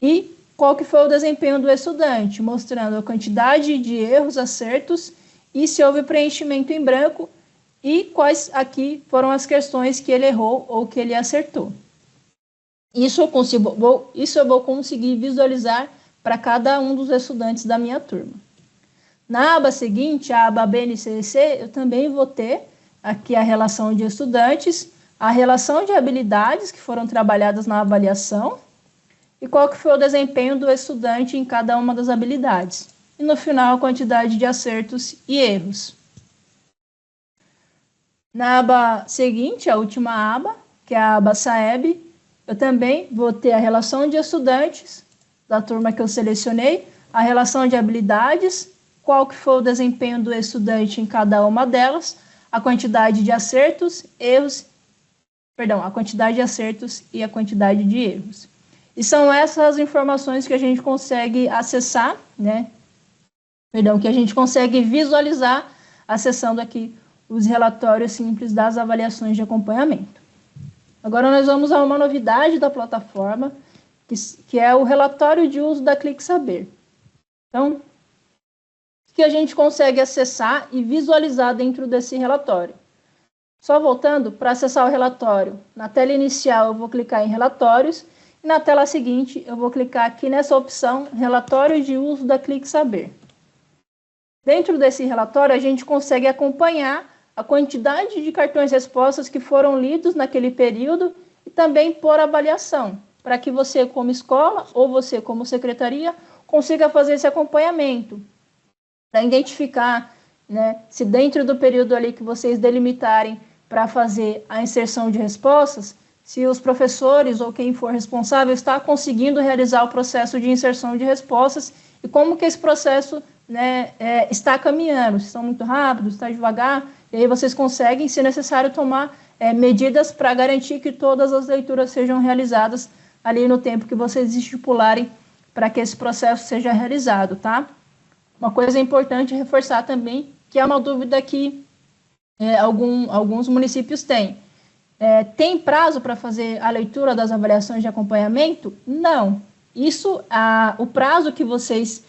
e qual que foi o desempenho do estudante, mostrando a quantidade de erros, acertos e se houve preenchimento em branco e quais aqui foram as questões que ele errou ou que ele acertou. Isso eu vou conseguir visualizar para cada um dos estudantes da minha turma. Na aba seguinte, a aba BNCC, eu também vou ter aqui a relação de estudantes, a relação de habilidades que foram trabalhadas na avaliação e qual que foi o desempenho do estudante em cada uma das habilidades. E no final, a quantidade de acertos e erros. Na aba seguinte, a última aba, que é a aba SAEB, eu também vou ter a relação de estudantes da turma que eu selecionei, a relação de habilidades, qual que foi o desempenho do estudante em cada uma delas, a quantidade de acertos, a quantidade de acertos e a quantidade de erros. E são essas informações que a gente consegue acessar, que a gente consegue visualizar acessando aqui os relatórios simples das avaliações de acompanhamento. Agora nós vamos a uma novidade da plataforma, que é o relatório de uso da Clique Saber. Então, que a gente consegue acessar e visualizar dentro desse relatório. Só voltando, para acessar o relatório, na tela inicial eu vou clicar em relatórios, e na tela seguinte eu vou clicar aqui nessa opção relatório de uso da Clique Saber. Dentro desse relatório a gente consegue acompanhar a quantidade de cartões respostas que foram lidos naquele período e também por avaliação, para que você como escola ou você como secretaria consiga fazer esse acompanhamento, para identificar, se dentro do período ali que vocês delimitarem para fazer a inserção de respostas, se os professores ou quem for responsável está conseguindo realizar o processo de inserção de respostas e como que esse processo está caminhando, se estão muito rápidos, está devagar, e aí vocês conseguem, se necessário, tomar medidas para garantir que todas as leituras sejam realizadas ali no tempo que vocês estipularem para que esse processo seja realizado, tá? Uma coisa importante reforçar também, que é uma dúvida que alguns municípios têm. Tem prazo para fazer a leitura das avaliações de acompanhamento? Não. O prazo que vocês...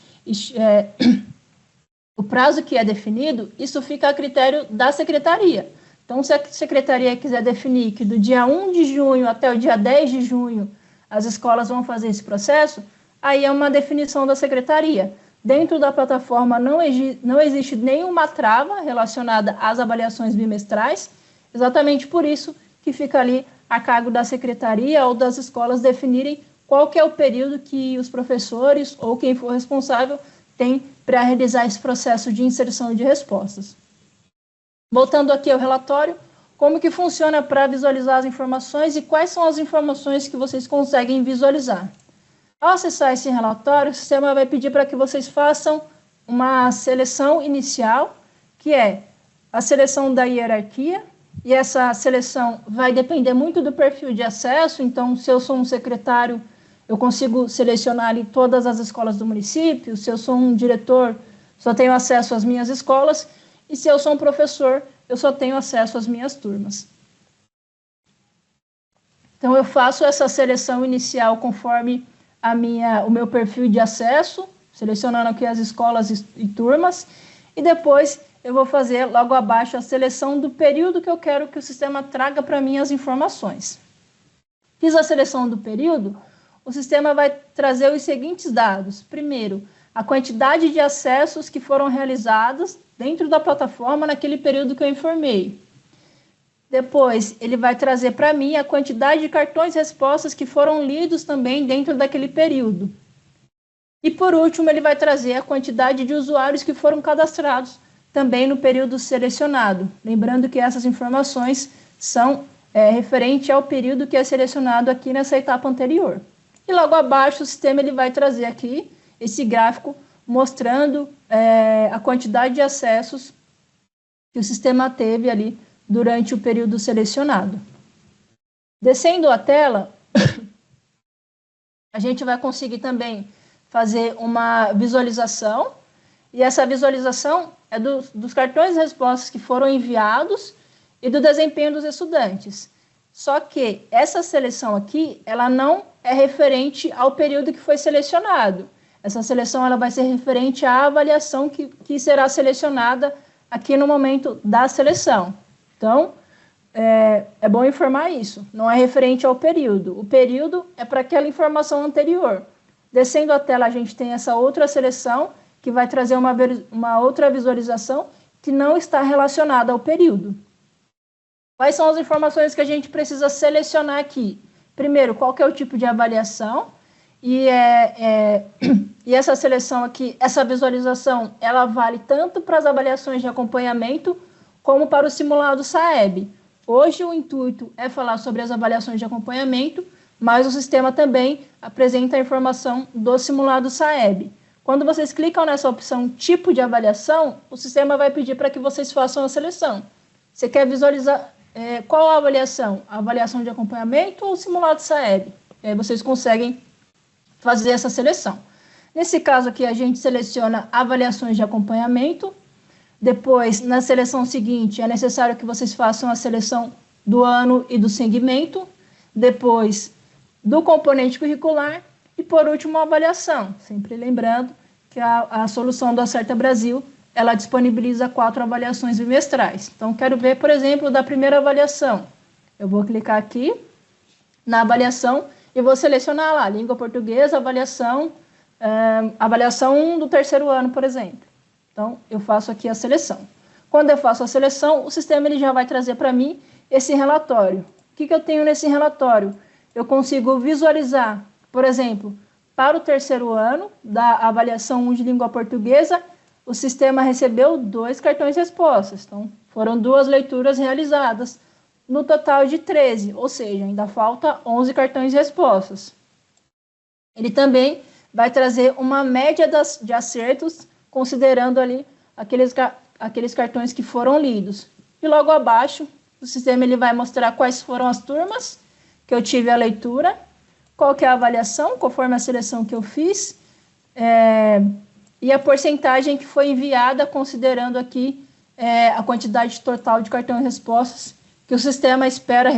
o prazo que é definido, isso fica a critério da secretaria. Então, se a secretaria quiser definir que do dia 1 de junho até o dia 10 de junho as escolas vão fazer esse processo, aí é uma definição da secretaria. Dentro da plataforma não existe nenhuma trava relacionada às avaliações bimestrais, exatamente por isso que fica ali a cargo da secretaria ou das escolas definirem qual que é o período que os professores ou quem for responsável tem para realizar esse processo de inserção de respostas. Voltando aqui ao relatório, como que funciona para visualizar as informações e quais são as informações que vocês conseguem visualizar. Ao acessar esse relatório, o sistema vai pedir para que vocês façam uma seleção inicial, que é a seleção da hierarquia, e essa seleção vai depender muito do perfil de acesso, então, se eu sou um secretário, eu consigo selecionar ali todas as escolas do município, se eu sou um diretor, só tenho acesso às minhas escolas, e se eu sou um professor, eu só tenho acesso às minhas turmas. Então, eu faço essa seleção inicial conforme o meu perfil de acesso, selecionando aqui as escolas e turmas, e depois eu vou fazer logo abaixo a seleção do período que eu quero que o sistema traga para mim as informações. Fiz a seleção do período, o sistema vai trazer os seguintes dados. Primeiro, a quantidade de acessos que foram realizados dentro da plataforma naquele período que eu informei. Depois, ele vai trazer para mim a quantidade de cartões respostas que foram lidos também dentro daquele período. E, por último, ele vai trazer a quantidade de usuários que foram cadastrados também no período selecionado. Lembrando que essas informações são referentes ao período que é selecionado aqui nessa etapa anterior. E logo abaixo, o sistema ele vai trazer aqui esse gráfico mostrando a quantidade de acessos que o sistema teve ali durante o período selecionado. Descendo a tela, a gente vai conseguir também fazer uma visualização, e essa visualização é dos cartões de respostas que foram enviados e do desempenho dos estudantes. Só que essa seleção aqui, ela não é referente ao período que foi selecionado. Essa seleção ela vai ser referente à avaliação que será selecionada aqui no momento da seleção. Então, é bom informar isso, não é referente ao período. O período é para aquela informação anterior. Descendo a tela, a gente tem essa outra seleção, que vai trazer uma outra visualização que não está relacionada ao período. Quais são as informações que a gente precisa selecionar aqui? Primeiro, qual que é o tipo de avaliação? E essa seleção aqui, essa visualização, ela vale tanto para as avaliações de acompanhamento como para o simulado SAEB. Hoje o intuito é falar sobre as avaliações de acompanhamento, mas o sistema também apresenta a informação do simulado SAEB. Quando vocês clicam nessa opção tipo de avaliação, o sistema vai pedir para que vocês façam a seleção. Você quer visualizar qual a avaliação? A avaliação de acompanhamento ou o simulado SAEB? E aí vocês conseguem fazer essa seleção. Nesse caso aqui, a gente seleciona avaliações de acompanhamento. Depois, na seleção seguinte, é necessário que vocês façam a seleção do ano e do segmento. Depois, do componente curricular. E, por último, a avaliação. Sempre lembrando que a solução do Acerta Brasil, ela disponibiliza 4 avaliações bimestrais. Então, quero ver, por exemplo, da primeira avaliação. Eu vou clicar aqui na avaliação e vou selecionar lá, língua portuguesa, avaliação 1 do terceiro ano, por exemplo. Então, eu faço aqui a seleção. Quando eu faço a seleção, o sistema ele já vai trazer para mim esse relatório. O que eu tenho nesse relatório? Eu consigo visualizar, por exemplo, para o terceiro ano, da avaliação 1 de língua portuguesa, o sistema recebeu 2 cartões de respostas. Então, foram 2 leituras realizadas, no total de 13, ou seja, ainda falta 11 cartões de respostas. Ele também vai trazer uma média de acertos, considerando ali aqueles cartões que foram lidos. E logo abaixo, o sistema ele vai mostrar quais foram as turmas que eu tive a leitura, qual que é a avaliação, conforme a seleção que eu fiz, e a porcentagem que foi enviada, considerando aqui a quantidade total de cartões de respostas que o sistema esperava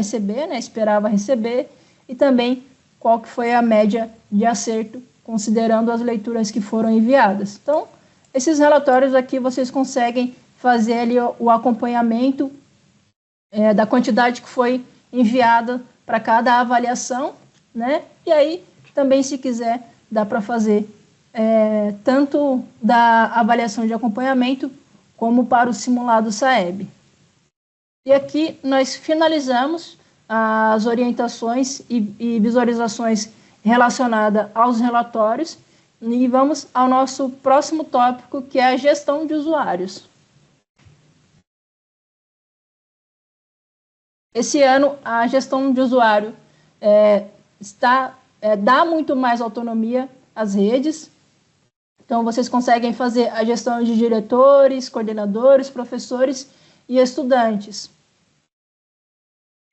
receber, e também qual que foi a média de acerto, considerando as leituras que foram enviadas. Então, esses relatórios aqui vocês conseguem fazer ali o acompanhamento da quantidade que foi enviada para cada avaliação, né? E aí, também, se quiser, dá para fazer tanto da avaliação de acompanhamento como para o simulado SAEB. E aqui nós finalizamos as orientações e visualizações relacionadas aos relatórios e vamos ao nosso próximo tópico, que é a gestão de usuários. Esse ano, a gestão de usuário dá muito mais autonomia às redes. Então, vocês conseguem fazer a gestão de diretores, coordenadores, professores e estudantes.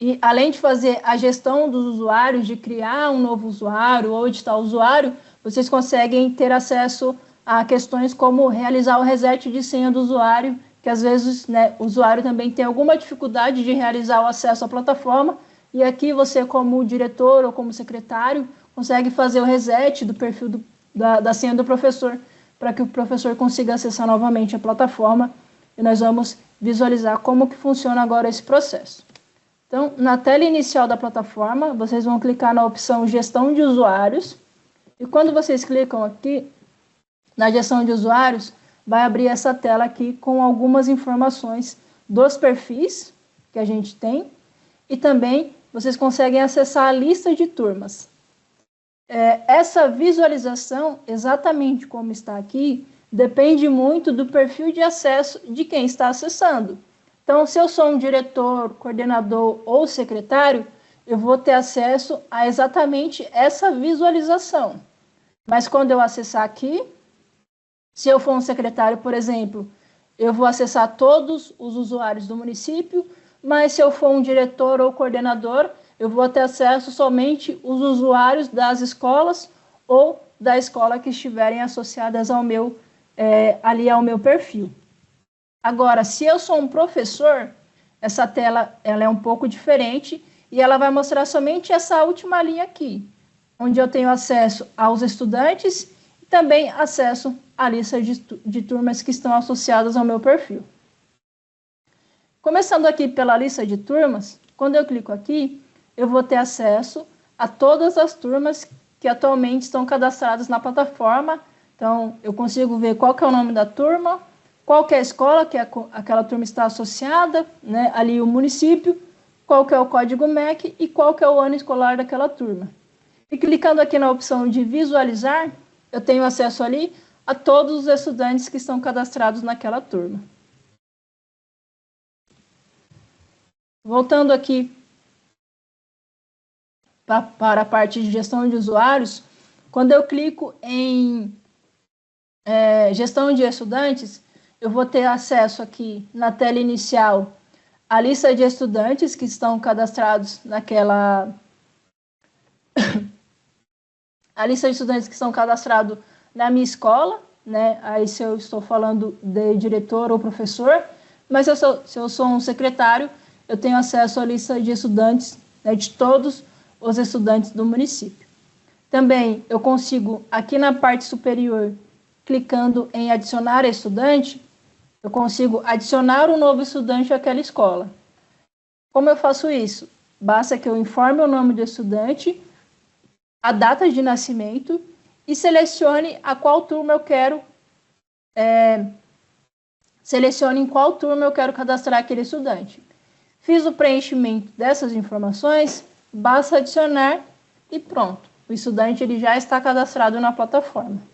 E, além de fazer a gestão dos usuários, de criar um novo usuário ou editar o usuário, vocês conseguem ter acesso a questões como realizar o reset de senha do usuário, que às vezes, né, o usuário também tem alguma dificuldade de realizar o acesso à plataforma, e aqui você, como diretor ou como secretário, consegue fazer o reset do perfil da senha do professor, para que o professor consiga acessar novamente a plataforma, e nós vamos visualizar como que funciona agora esse processo. Então, na tela inicial da plataforma, vocês vão clicar na opção Gestão de Usuários, e quando vocês clicam aqui na Gestão de Usuários, vai abrir essa tela aqui com algumas informações dos perfis que a gente tem, e também vocês conseguem acessar a lista de turmas. Essa visualização, exatamente como está aqui, depende muito do perfil de acesso de quem está acessando. Então, se eu sou um diretor, coordenador ou secretário, eu vou ter acesso a exatamente essa visualização. Mas quando eu acessar aqui, se eu for um secretário, por exemplo, eu vou acessar todos os usuários do município, mas se eu for um diretor ou coordenador, eu vou ter acesso somente os usuários das escolas ou da escola que estiverem associadas ao meu perfil. Agora, se eu sou um professor, essa tela ela é um pouco diferente e ela vai mostrar somente essa última linha aqui, onde eu tenho acesso aos estudantes e também acesso à lista de turmas que estão associadas ao meu perfil. Começando aqui pela lista de turmas, quando eu clico aqui, eu vou ter acesso a todas as turmas que atualmente estão cadastradas na plataforma. Então, eu consigo ver qual que é o nome da turma, qual que é a escola que aquela turma está associada, né, ali o município, qual que é o código MEC e qual que é o ano escolar daquela turma. E clicando aqui na opção de visualizar, eu tenho acesso ali a todos os estudantes que estão cadastrados naquela turma. Voltando aqui para a parte de gestão de usuários, quando eu clico em gestão de estudantes, eu vou ter acesso aqui na tela inicial à lista de estudantes que estão cadastrados naquela... a lista de estudantes que estão cadastrados na minha escola, né? Aí se eu estou falando de diretor ou professor, mas se eu sou um secretário, eu tenho acesso à lista de estudantes, né, de todos os estudantes do município. Também eu consigo, aqui na parte superior, clicando em adicionar estudante, eu consigo adicionar um novo estudante àquela escola. Como eu faço isso? Basta que eu informe o nome do estudante, a data de nascimento e selecione a qual turma eu quero, selecione em qual turma eu quero cadastrar aquele estudante. Fiz o preenchimento dessas informações, basta adicionar e pronto. O estudante ele já está cadastrado na plataforma.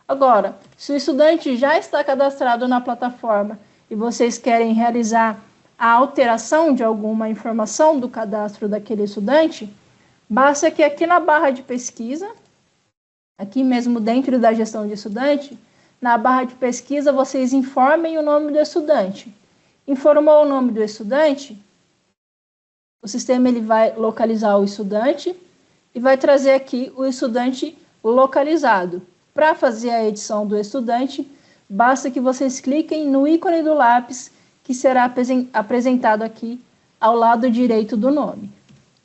Agora, se o estudante já está cadastrado na plataforma e vocês querem realizar a alteração de alguma informação do cadastro daquele estudante, basta que aqui na barra de pesquisa, aqui mesmo dentro da gestão de estudante, na barra de pesquisa vocês informem o nome do estudante. Informou o nome do estudante, o sistema ele vai localizar o estudante e vai trazer aqui o estudante localizado. Para fazer a edição do estudante, basta que vocês cliquem no ícone do lápis que será apresentado aqui ao lado direito do nome.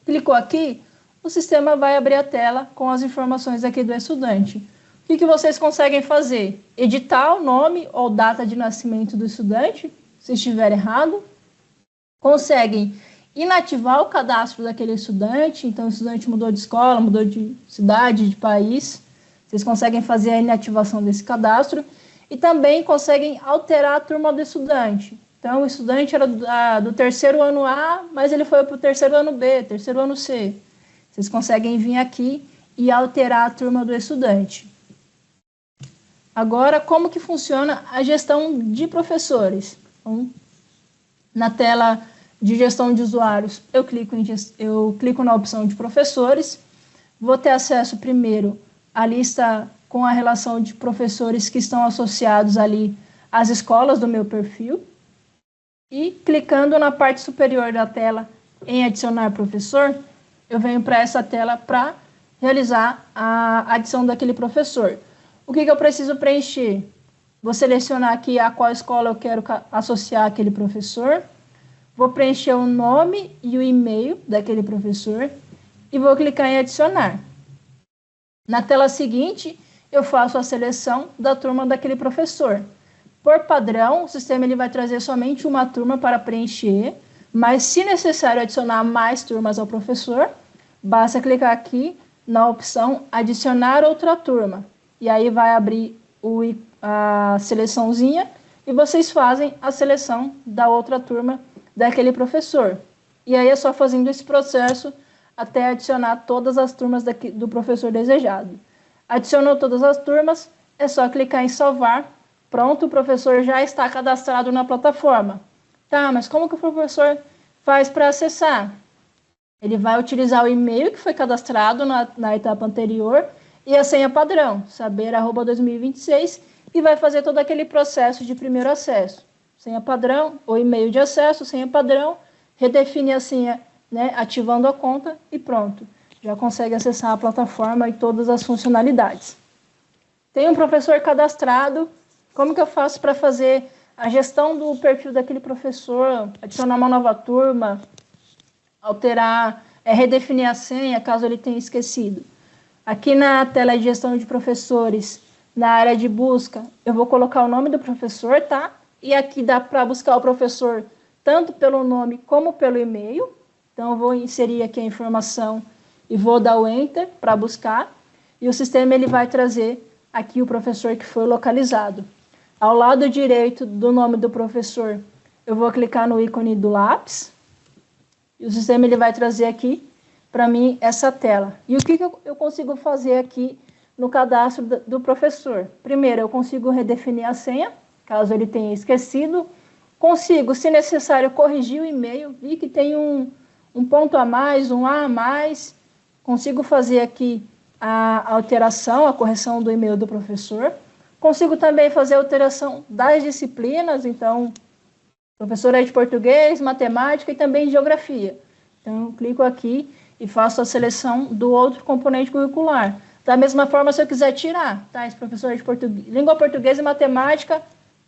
Clicou aqui, o sistema vai abrir a tela com as informações aqui do estudante. O que vocês conseguem fazer? Editar o nome ou data de nascimento do estudante, se estiver errado. Conseguem inativar o cadastro daquele estudante, então o estudante mudou de escola, mudou de cidade, de país. Vocês conseguem fazer a inativação desse cadastro e também conseguem alterar a turma do estudante. Então, o estudante era do terceiro ano A, mas ele foi para o terceiro ano B, terceiro ano C. Vocês conseguem vir aqui e alterar a turma do estudante. Agora, como que funciona a gestão de professores? Então, na tela de gestão de usuários, eu clico na opção de professores, vou ter acesso primeiro à lista com a relação de professores que estão associados ali às escolas do meu perfil, e clicando na parte superior da tela em adicionar professor, eu venho para essa tela para realizar a adição daquele professor. O que eu preciso preencher? Vou selecionar aqui a qual escola eu quero associar aquele professor, vou preencher o nome e o e-mail daquele professor e vou clicar em adicionar. Na tela seguinte, eu faço a seleção da turma daquele professor. Por padrão, o sistema ele vai trazer somente uma turma para preencher, mas se necessário adicionar mais turmas ao professor, basta clicar aqui na opção adicionar outra turma. E aí vai abrir a seleçãozinha e vocês fazem a seleção da outra turma daquele professor. E aí é só fazendo esse processo até adicionar todas as turmas do professor desejado. Adicionou todas as turmas, é só clicar em salvar. Pronto, o professor já está cadastrado na plataforma. Tá, mas como que o professor faz para acessar? Ele vai utilizar o e-mail que foi cadastrado na etapa anterior e a senha padrão, saber@2026, e vai fazer todo aquele processo de primeiro acesso. Senha padrão, o e-mail de acesso, senha padrão, redefine a senha, né, ativando a conta e pronto. Já consegue acessar a plataforma e todas as funcionalidades. Tem um professor cadastrado. Como que eu faço para fazer a gestão do perfil daquele professor, adicionar uma nova turma, alterar, redefinir a senha, caso ele tenha esquecido? Aqui na tela de gestão de professores, na área de busca, eu vou colocar o nome do professor, tá? E aqui dá para buscar o professor tanto pelo nome como pelo e-mail. Então, eu vou inserir aqui a informação e vou dar o Enter para buscar. E o sistema ele vai trazer aqui o professor que foi localizado. Ao lado direito do nome do professor, eu vou clicar no ícone do lápis, e o sistema ele vai trazer aqui para mim essa tela. E o que eu consigo fazer aqui no cadastro do professor? Primeiro, eu consigo redefinir a senha, caso ele tenha esquecido. Consigo, se necessário, corrigir o e-mail. Vi que tem um ponto a mais, um A a mais. Consigo fazer aqui a alteração, a correção do e-mail do professor. Consigo também fazer a alteração das disciplinas, então, professor é de português, matemática e também geografia. Então, eu clico aqui e faço a seleção do outro componente curricular. Da mesma forma, se eu quiser tirar, tá? Esse professor é de língua portuguesa e matemática,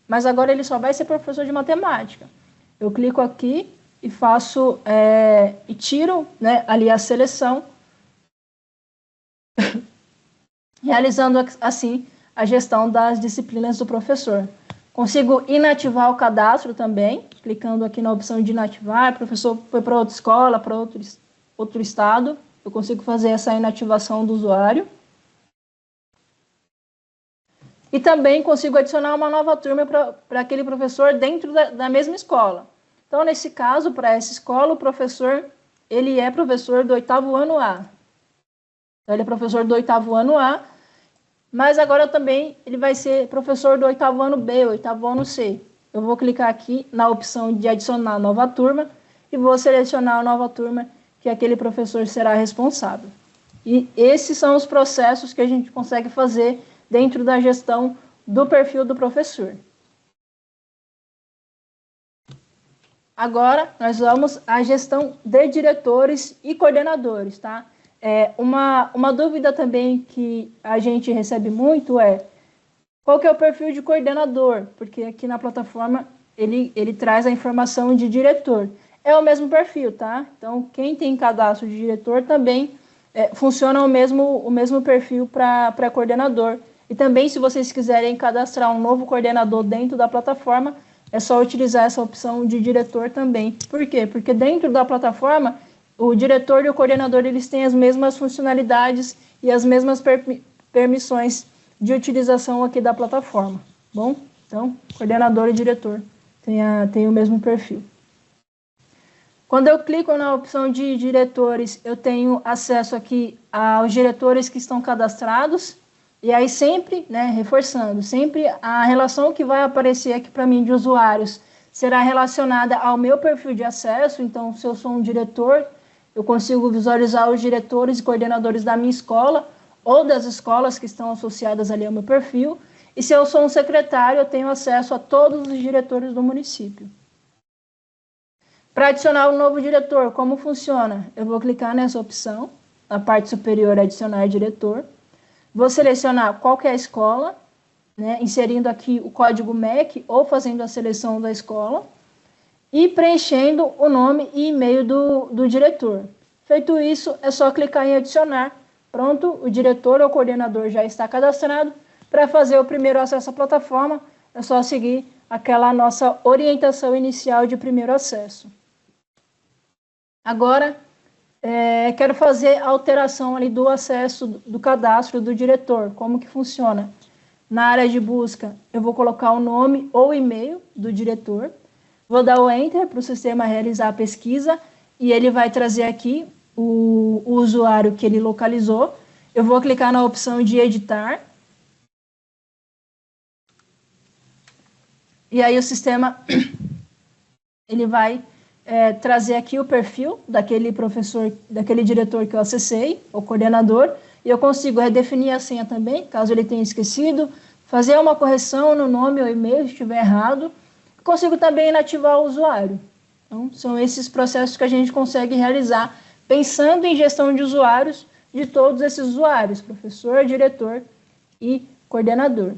mas agora ele só vai ser professor de matemática. Eu clico aqui e faço, e tiro, né, ali a seleção, realizando assim a gestão das disciplinas do professor. Consigo inativar o cadastro também, clicando aqui na opção de inativar. O professor foi para outra escola, para outro estado, eu consigo fazer essa inativação do usuário. E também consigo adicionar uma nova turma para aquele professor dentro da mesma escola. Então, nesse caso, para essa escola, o professor, ele é professor do 8º ano A. Então, ele é professor do 8º ano A, mas agora também ele vai ser professor do 8º ano B, 8º ano C. Eu vou clicar aqui na opção de adicionar nova turma e vou selecionar a nova turma que aquele professor será responsável. E esses são os processos que a gente consegue fazer dentro da gestão do perfil do professor. Agora, nós vamos à gestão de diretores e coordenadores, tá? Uma dúvida também que a gente recebe muito é qual que é o perfil de coordenador? Porque aqui na plataforma ele traz a informação de diretor. É o mesmo perfil, tá? Então, quem tem cadastro de diretor também funciona o mesmo perfil para coordenador. E também, se vocês quiserem cadastrar um novo coordenador dentro da plataforma, é só utilizar essa opção de diretor também. Por quê? Porque dentro da plataforma, o diretor e o coordenador eles têm as mesmas funcionalidades e as mesmas permissões de utilização aqui da plataforma. Bom, então, coordenador e diretor têm o mesmo perfil. Quando eu clico na opção de diretores, eu tenho acesso aqui aos diretores que estão cadastrados. E aí sempre, né, reforçando, sempre a relação que vai aparecer aqui para mim de usuários será relacionada ao meu perfil de acesso. Então, se eu sou um diretor, eu consigo visualizar os diretores e coordenadores da minha escola ou das escolas que estão associadas ali ao meu perfil. E se eu sou um secretário, eu tenho acesso a todos os diretores do município. Para adicionar um novo diretor, como funciona? Eu vou clicar nessa opção, na parte superior, adicionar diretor. Vou selecionar qual que é a escola, né, inserindo aqui o código MEC ou fazendo a seleção da escola e preenchendo o nome e e-mail do diretor. Feito isso, é só clicar em adicionar. Pronto, o diretor ou coordenador já está cadastrado. Para fazer o primeiro acesso à plataforma, é só seguir aquela nossa orientação inicial de primeiro acesso. Agora, quero fazer a alteração ali do acesso do cadastro do diretor. Como que funciona? Na área de busca, eu vou colocar o nome ou e-mail do diretor. Vou dar o Enter para o sistema realizar a pesquisa e ele vai trazer aqui o usuário que ele localizou. Eu vou clicar na opção de editar. E aí o sistema ele vai trazer aqui o perfil daquele professor, daquele diretor que eu acessei, o coordenador, e eu consigo redefinir a senha também, caso ele tenha esquecido, fazer uma correção no nome ou e-mail se estiver errado, consigo também inativar o usuário. Então, são esses processos que a gente consegue realizar, pensando em gestão de usuários, de todos esses usuários, professor, diretor e coordenador.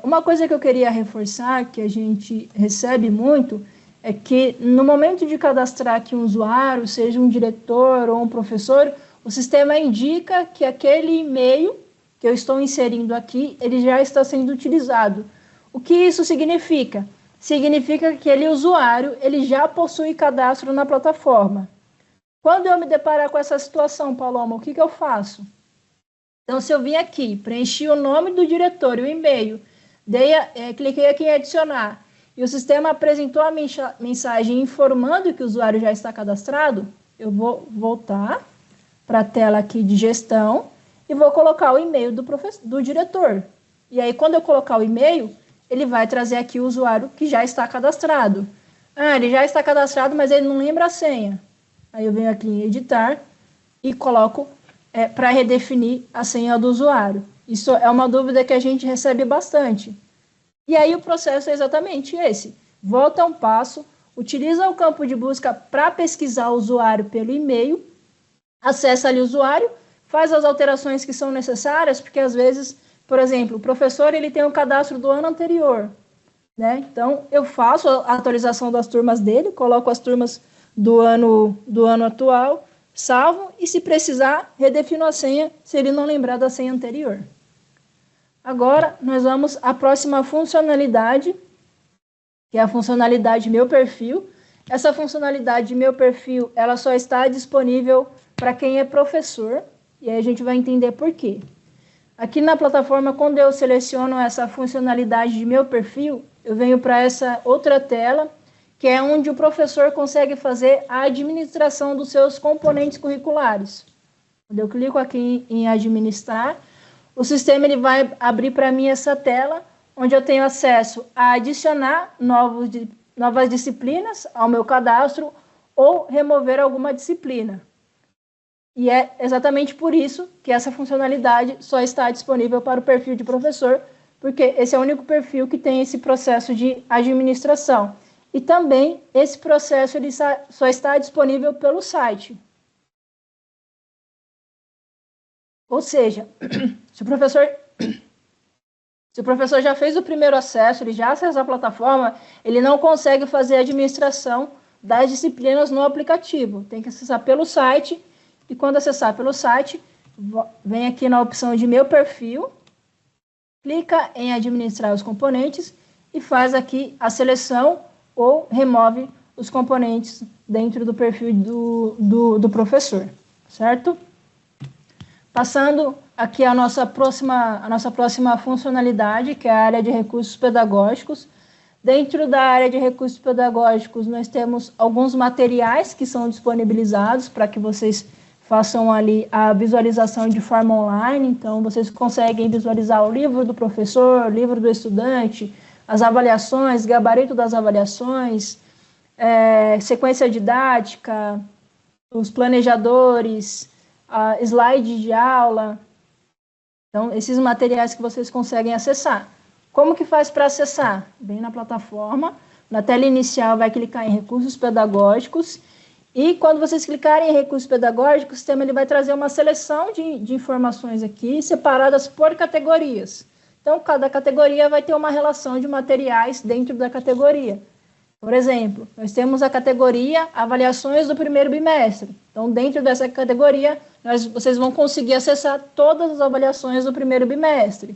Uma coisa que eu queria reforçar, que a gente recebe muito, é que no momento de cadastrar aqui um usuário, seja um diretor ou um professor, o sistema indica que aquele e-mail que eu estou inserindo aqui, ele já está sendo utilizado. O que isso significa? Significa que aquele usuário, ele já possui cadastro na plataforma. Quando eu me deparar com essa situação, Paloma, o que eu faço? Então, se eu vim aqui, preenchi o nome do diretor e o e-mail, cliquei aqui em adicionar, e o sistema apresentou a mensagem informando que o usuário já está cadastrado, eu vou voltar para a tela aqui de gestão e vou colocar o e-mail do diretor. E aí, quando eu colocar o e-mail, ele vai trazer aqui o usuário que já está cadastrado. Ah, ele já está cadastrado, mas ele não lembra a senha. Aí eu venho aqui em editar e coloco para redefinir a senha do usuário. Isso é uma dúvida que a gente recebe bastante. E aí o processo é exatamente esse. Volta um passo, utiliza o campo de busca para pesquisar o usuário pelo e-mail, acessa ali o usuário, faz as alterações que são necessárias, porque às vezes, por exemplo, o professor ele tem o cadastro do ano anterior, né? Então, eu faço a atualização das turmas dele, coloco as turmas do ano atual, salvo e, se precisar, redefino a senha se ele não lembrar da senha anterior. Agora, nós vamos à próxima funcionalidade, que é a funcionalidade Meu Perfil. Essa funcionalidade Meu Perfil, ela só está disponível para quem é professor, e aí a gente vai entender por quê. Aqui na plataforma, quando eu seleciono essa funcionalidade de Meu Perfil, eu venho para essa outra tela, que é onde o professor consegue fazer a administração dos seus componentes curriculares. Quando eu clico aqui em administrar, o sistema ele vai abrir para mim essa tela, onde eu tenho acesso a adicionar novas disciplinas ao meu cadastro ou remover alguma disciplina. E é exatamente por isso que essa funcionalidade só está disponível para o perfil de professor, porque esse é o único perfil que tem esse processo de administração. E também esse processo ele só está disponível pelo site. Ou seja, se o professor já fez o primeiro acesso, ele já acessa a plataforma, ele não consegue fazer a administração das disciplinas no aplicativo. Tem que acessar pelo site, e quando acessar pelo site, vem aqui na opção de Meu Perfil, clica em administrar os componentes e faz aqui a seleção ou remove os componentes dentro do perfil do professor, certo? Passando aqui a nossa próxima funcionalidade, que é a área de recursos pedagógicos. Dentro da área de recursos pedagógicos, nós temos alguns materiais que são disponibilizados para que vocês façam ali a visualização de forma online. Então, vocês conseguem visualizar o livro do professor, o livro do estudante, as avaliações, gabarito das avaliações, sequência didática, os planejadores, slide de aula. Então, esses materiais que vocês conseguem acessar. Como que faz para acessar? Bem na plataforma, na tela inicial vai clicar em recursos pedagógicos, e quando vocês clicarem em recursos pedagógicos, o sistema ele vai trazer uma seleção de informações aqui, separadas por categorias. Então, cada categoria vai ter uma relação de materiais dentro da categoria. Por exemplo, nós temos a categoria Avaliações do primeiro bimestre. Então, dentro dessa categoria, vocês vão conseguir acessar todas as avaliações do primeiro bimestre.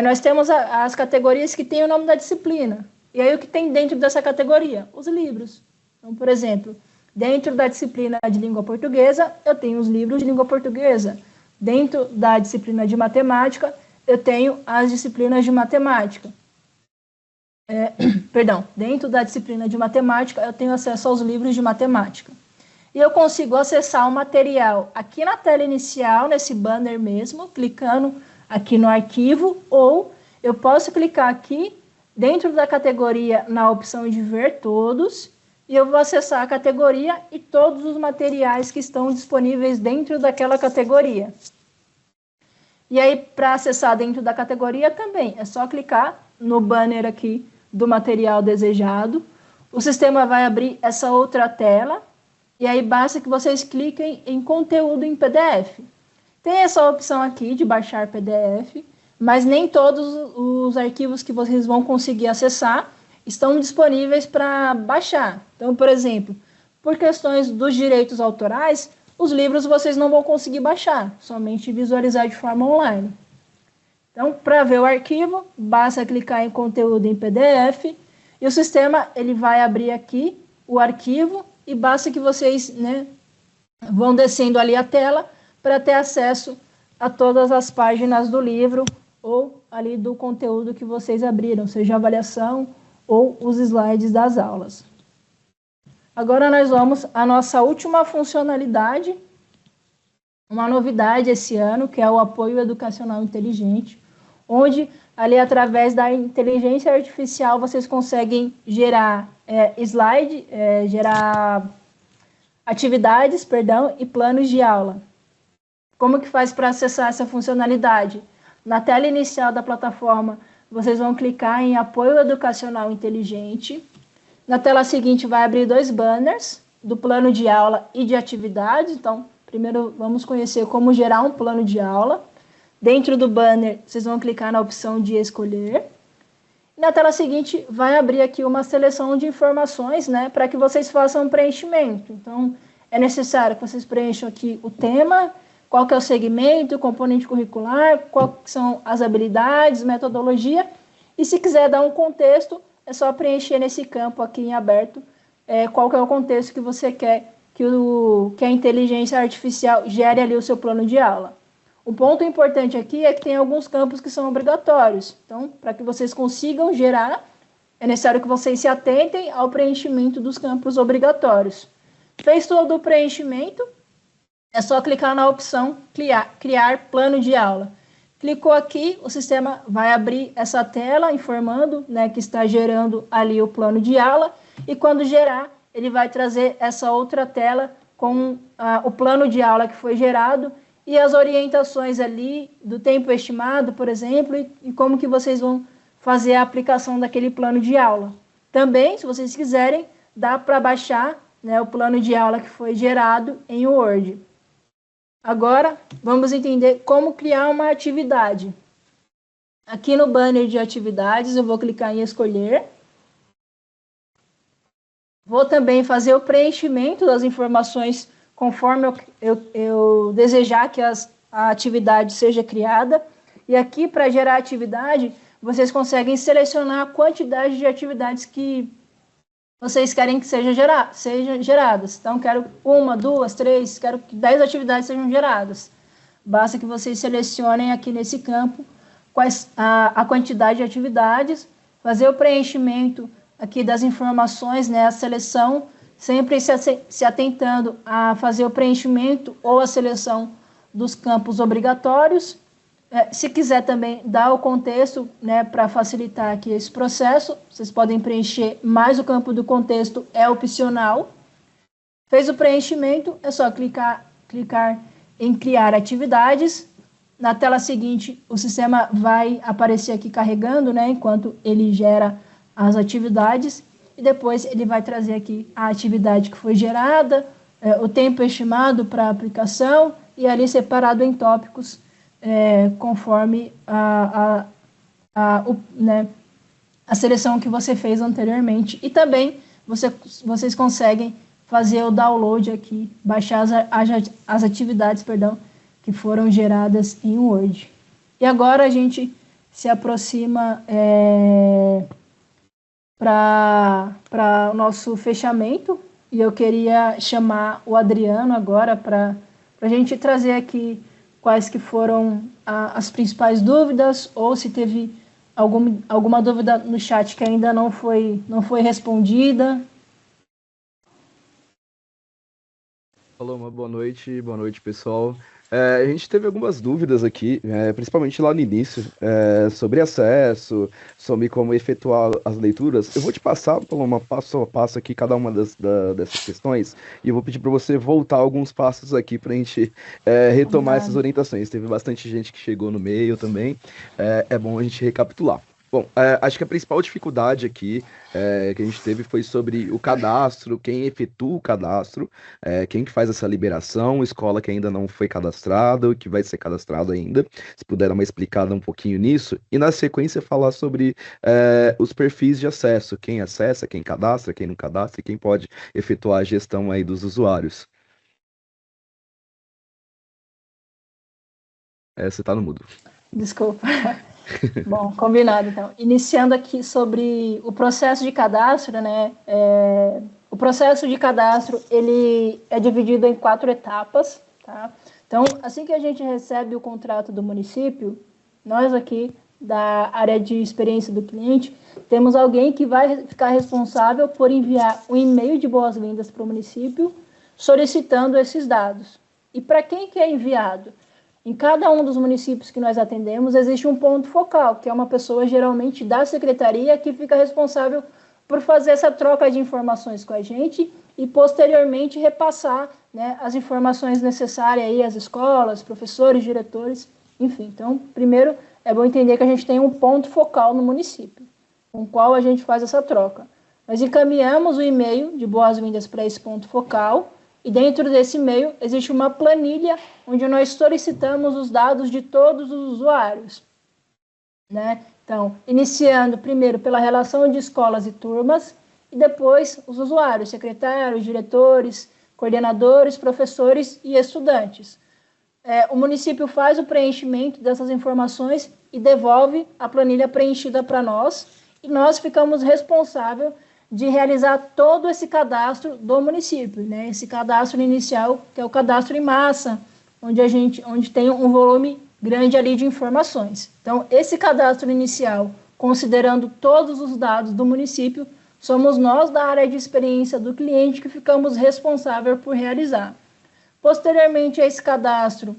Nós temos as categorias que têm o nome da disciplina. E aí, o que tem dentro dessa categoria? Os livros. Então, por exemplo, dentro da disciplina de língua portuguesa, eu tenho os livros de língua portuguesa. Dentro da disciplina de matemática, eu tenho as disciplinas de matemática. Dentro da disciplina de matemática, eu tenho acesso aos livros de matemática. E eu consigo acessar o material aqui na tela inicial, nesse banner mesmo, clicando aqui no arquivo, ou eu posso clicar aqui dentro da categoria na opção de ver todos, e eu vou acessar a categoria e todos os materiais que estão disponíveis dentro daquela categoria. E aí, para acessar dentro da categoria também, é só clicar no banner aqui do material desejado. O sistema vai abrir essa outra tela, e aí basta que vocês cliquem em conteúdo em PDF. Tem essa opção aqui de baixar PDF, mas nem todos os arquivos que vocês vão conseguir acessar estão disponíveis para baixar. Então, por exemplo, por questões dos direitos autorais, os livros vocês não vão conseguir baixar, somente visualizar de forma online. Então, para ver o arquivo, basta clicar em conteúdo em PDF e o sistema ele vai abrir aqui o arquivo e basta que vocês vão descendo ali a tela para ter acesso a todas as páginas do livro ou ali do conteúdo que vocês abriram, seja a avaliação ou os slides das aulas. Agora nós vamos à nossa última funcionalidade, uma novidade esse ano, que é o apoio educacional inteligente, onde ali através da inteligência artificial vocês conseguem gerar gerar atividades, e planos de aula. Como que faz para acessar essa funcionalidade? Na tela inicial da plataforma, vocês vão clicar em apoio educacional inteligente. Na tela seguinte vai abrir 2 banners do plano de aula e de atividades. Então, primeiro vamos conhecer como gerar um plano de aula. Dentro do banner, vocês vão clicar na opção de escolher. E na tela seguinte vai abrir aqui uma seleção de informações, né, para que vocês façam um preenchimento. Então, é necessário que vocês preencham aqui o tema, qual que é o segmento, o componente curricular, quais são as habilidades, metodologia. E se quiser dar um contexto, é só preencher nesse campo aqui em aberto qual que é o contexto que você quer que a inteligência artificial gere ali o seu plano de aula. O ponto importante aqui é que tem alguns campos que são obrigatórios. Então, para que vocês consigam gerar, é necessário que vocês se atentem ao preenchimento dos campos obrigatórios. Fez todo o preenchimento, é só clicar na opção criar plano de aula. Clicou aqui, o sistema vai abrir essa tela informando, né, que está gerando ali o plano de aula, e quando gerar, ele vai trazer essa outra tela com o plano de aula que foi gerado e as orientações ali do tempo estimado, por exemplo, e como que vocês vão fazer a aplicação daquele plano de aula. Também, se vocês quiserem, dá para baixar, né, o plano de aula que foi gerado em Word. Agora, vamos entender como criar uma atividade. Aqui no banner de atividades, eu vou clicar em escolher. Vou também fazer o preenchimento das informações conforme eu desejar que a atividade seja criada. E aqui, para gerar a atividade, vocês conseguem selecionar a quantidade de atividades que vocês querem que sejam geradas. Então, quero 1, 2, 3, quero que 10 atividades sejam geradas. Basta que vocês selecionem aqui nesse campo a quantidade de atividades, fazer o preenchimento aqui das informações, né, a seleção, sempre se atentando a fazer o preenchimento ou a seleção dos campos obrigatórios. Se quiser também dar o contexto, né, para facilitar aqui esse processo, vocês podem preencher, mas o campo do contexto é opcional. Fez o preenchimento, é só clicar em criar atividades. Na tela seguinte, o sistema vai aparecer aqui carregando, né, enquanto ele gera as atividades, e depois ele vai trazer aqui a atividade que foi gerada, o tempo estimado para a aplicação, e ali separado em tópicos, conforme a seleção que você fez anteriormente. E também vocês conseguem fazer o download aqui, baixar as atividades, que foram geradas em Word. E agora a gente se aproxima para o nosso fechamento, e eu queria chamar o Adriano agora para a gente trazer aqui quais que foram as principais dúvidas, ou se teve alguma dúvida no chat que ainda não foi respondida. Olá, uma boa noite pessoal. A gente teve algumas dúvidas aqui, principalmente lá no início, sobre acesso, sobre como efetuar as leituras. Eu vou te passar por uma passo a passo aqui cada uma dessas questões, e eu vou pedir para você voltar alguns passos aqui para a gente retomar essas orientações. Teve bastante gente que chegou no meio também, é bom a gente recapitular. Bom, acho que a principal dificuldade aqui que a gente teve foi sobre o cadastro, quem efetua o cadastro, quem que faz essa liberação, escola que ainda não foi cadastrada, que vai ser cadastrado ainda. Se puder dar uma explicada um pouquinho nisso. E na sequência falar sobre os perfis de acesso, quem acessa, quem cadastra, quem não cadastra, e quem pode efetuar a gestão aí dos usuários. Você está no mudo. Desculpa. Bom, combinado, então. Iniciando aqui sobre o processo de cadastro, né? O processo de cadastro, ele é dividido em 4 etapas, tá? Então, assim que a gente recebe o contrato do município, nós aqui da área de experiência do cliente, temos alguém que vai ficar responsável por enviar um e-mail de boas-vindas para o município, solicitando esses dados. E para quem que é enviado? Em cada um dos municípios que nós atendemos, existe um ponto focal, que é uma pessoa geralmente da secretaria que fica responsável por fazer essa troca de informações com a gente e posteriormente repassar, né, as informações necessárias aí às escolas, professores, diretores, enfim. Então, primeiro, é bom entender que a gente tem um ponto focal no município, com o qual a gente faz essa troca. Nós encaminhamos o e-mail de boas-vindas para esse ponto focal, e dentro desse e-mail existe uma planilha onde nós solicitamos os dados de todos os usuários, né? Então, iniciando primeiro pela relação de escolas e turmas, e depois os usuários, secretários, diretores, coordenadores, professores e estudantes. O município faz o preenchimento dessas informações e devolve a planilha preenchida para nós, e nós ficamos responsáveis de realizar todo esse cadastro do município, né? Esse cadastro inicial, que é o cadastro em massa, onde tem um volume grande ali de informações. Então, esse cadastro inicial, considerando todos os dados do município, somos nós da área de experiência do cliente que ficamos responsáveis por realizar. Posteriormente a esse cadastro,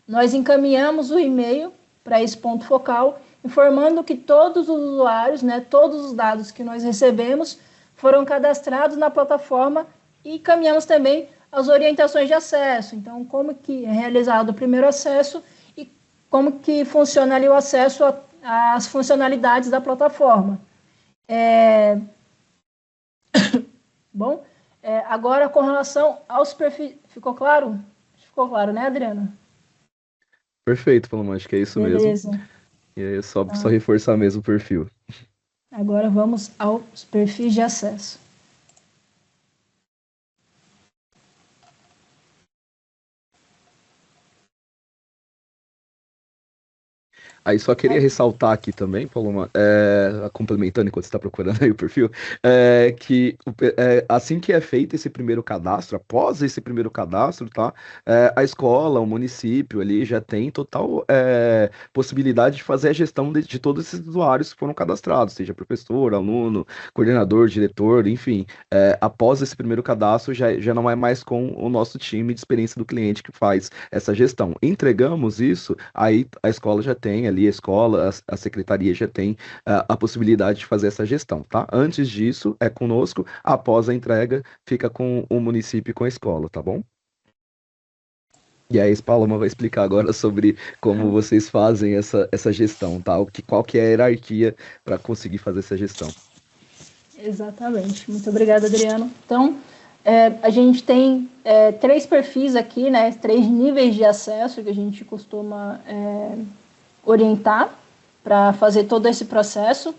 nós encaminhamos o e-mail para esse ponto focal, informando que todos os usuários, né, todos os dados que nós recebemos foram cadastrados na plataforma, e encaminhamos também as orientações de acesso. Então, como que é realizado o primeiro acesso e como que funciona ali o acesso às funcionalidades da plataforma. Bom, agora com relação aos perfis, ficou claro? Ficou claro, né, Adriana? Perfeito, Paloma, acho que é isso Beleza. mesmo. E aí é só reforçar mesmo o perfil. Agora vamos aos perfis de acesso. Aí só queria ressaltar aqui também, Paloma, complementando enquanto você está procurando aí o perfil, que assim que é feito esse primeiro cadastro, após esse primeiro cadastro, tá? A escola, o município ali já tem total possibilidade de fazer a gestão de todos esses usuários que foram cadastrados, seja professor, aluno, coordenador, diretor, enfim. Após esse primeiro cadastro, já não é mais com o nosso time de experiência do cliente que faz essa gestão. Entregamos isso, aí a escola já tem ali, a secretaria já tem a possibilidade de fazer essa gestão, tá? Antes disso, é conosco, após a entrega, fica com o município e com a escola, tá bom? E aí, a Paloma vai explicar agora sobre como vocês fazem essa gestão, tá? Qual que é a hierarquia para conseguir fazer essa gestão. Exatamente. Muito obrigada, Adriano. Então, a gente tem 3 perfis aqui, né? 3 níveis de acesso que a gente costuma orientar para fazer todo esse processo.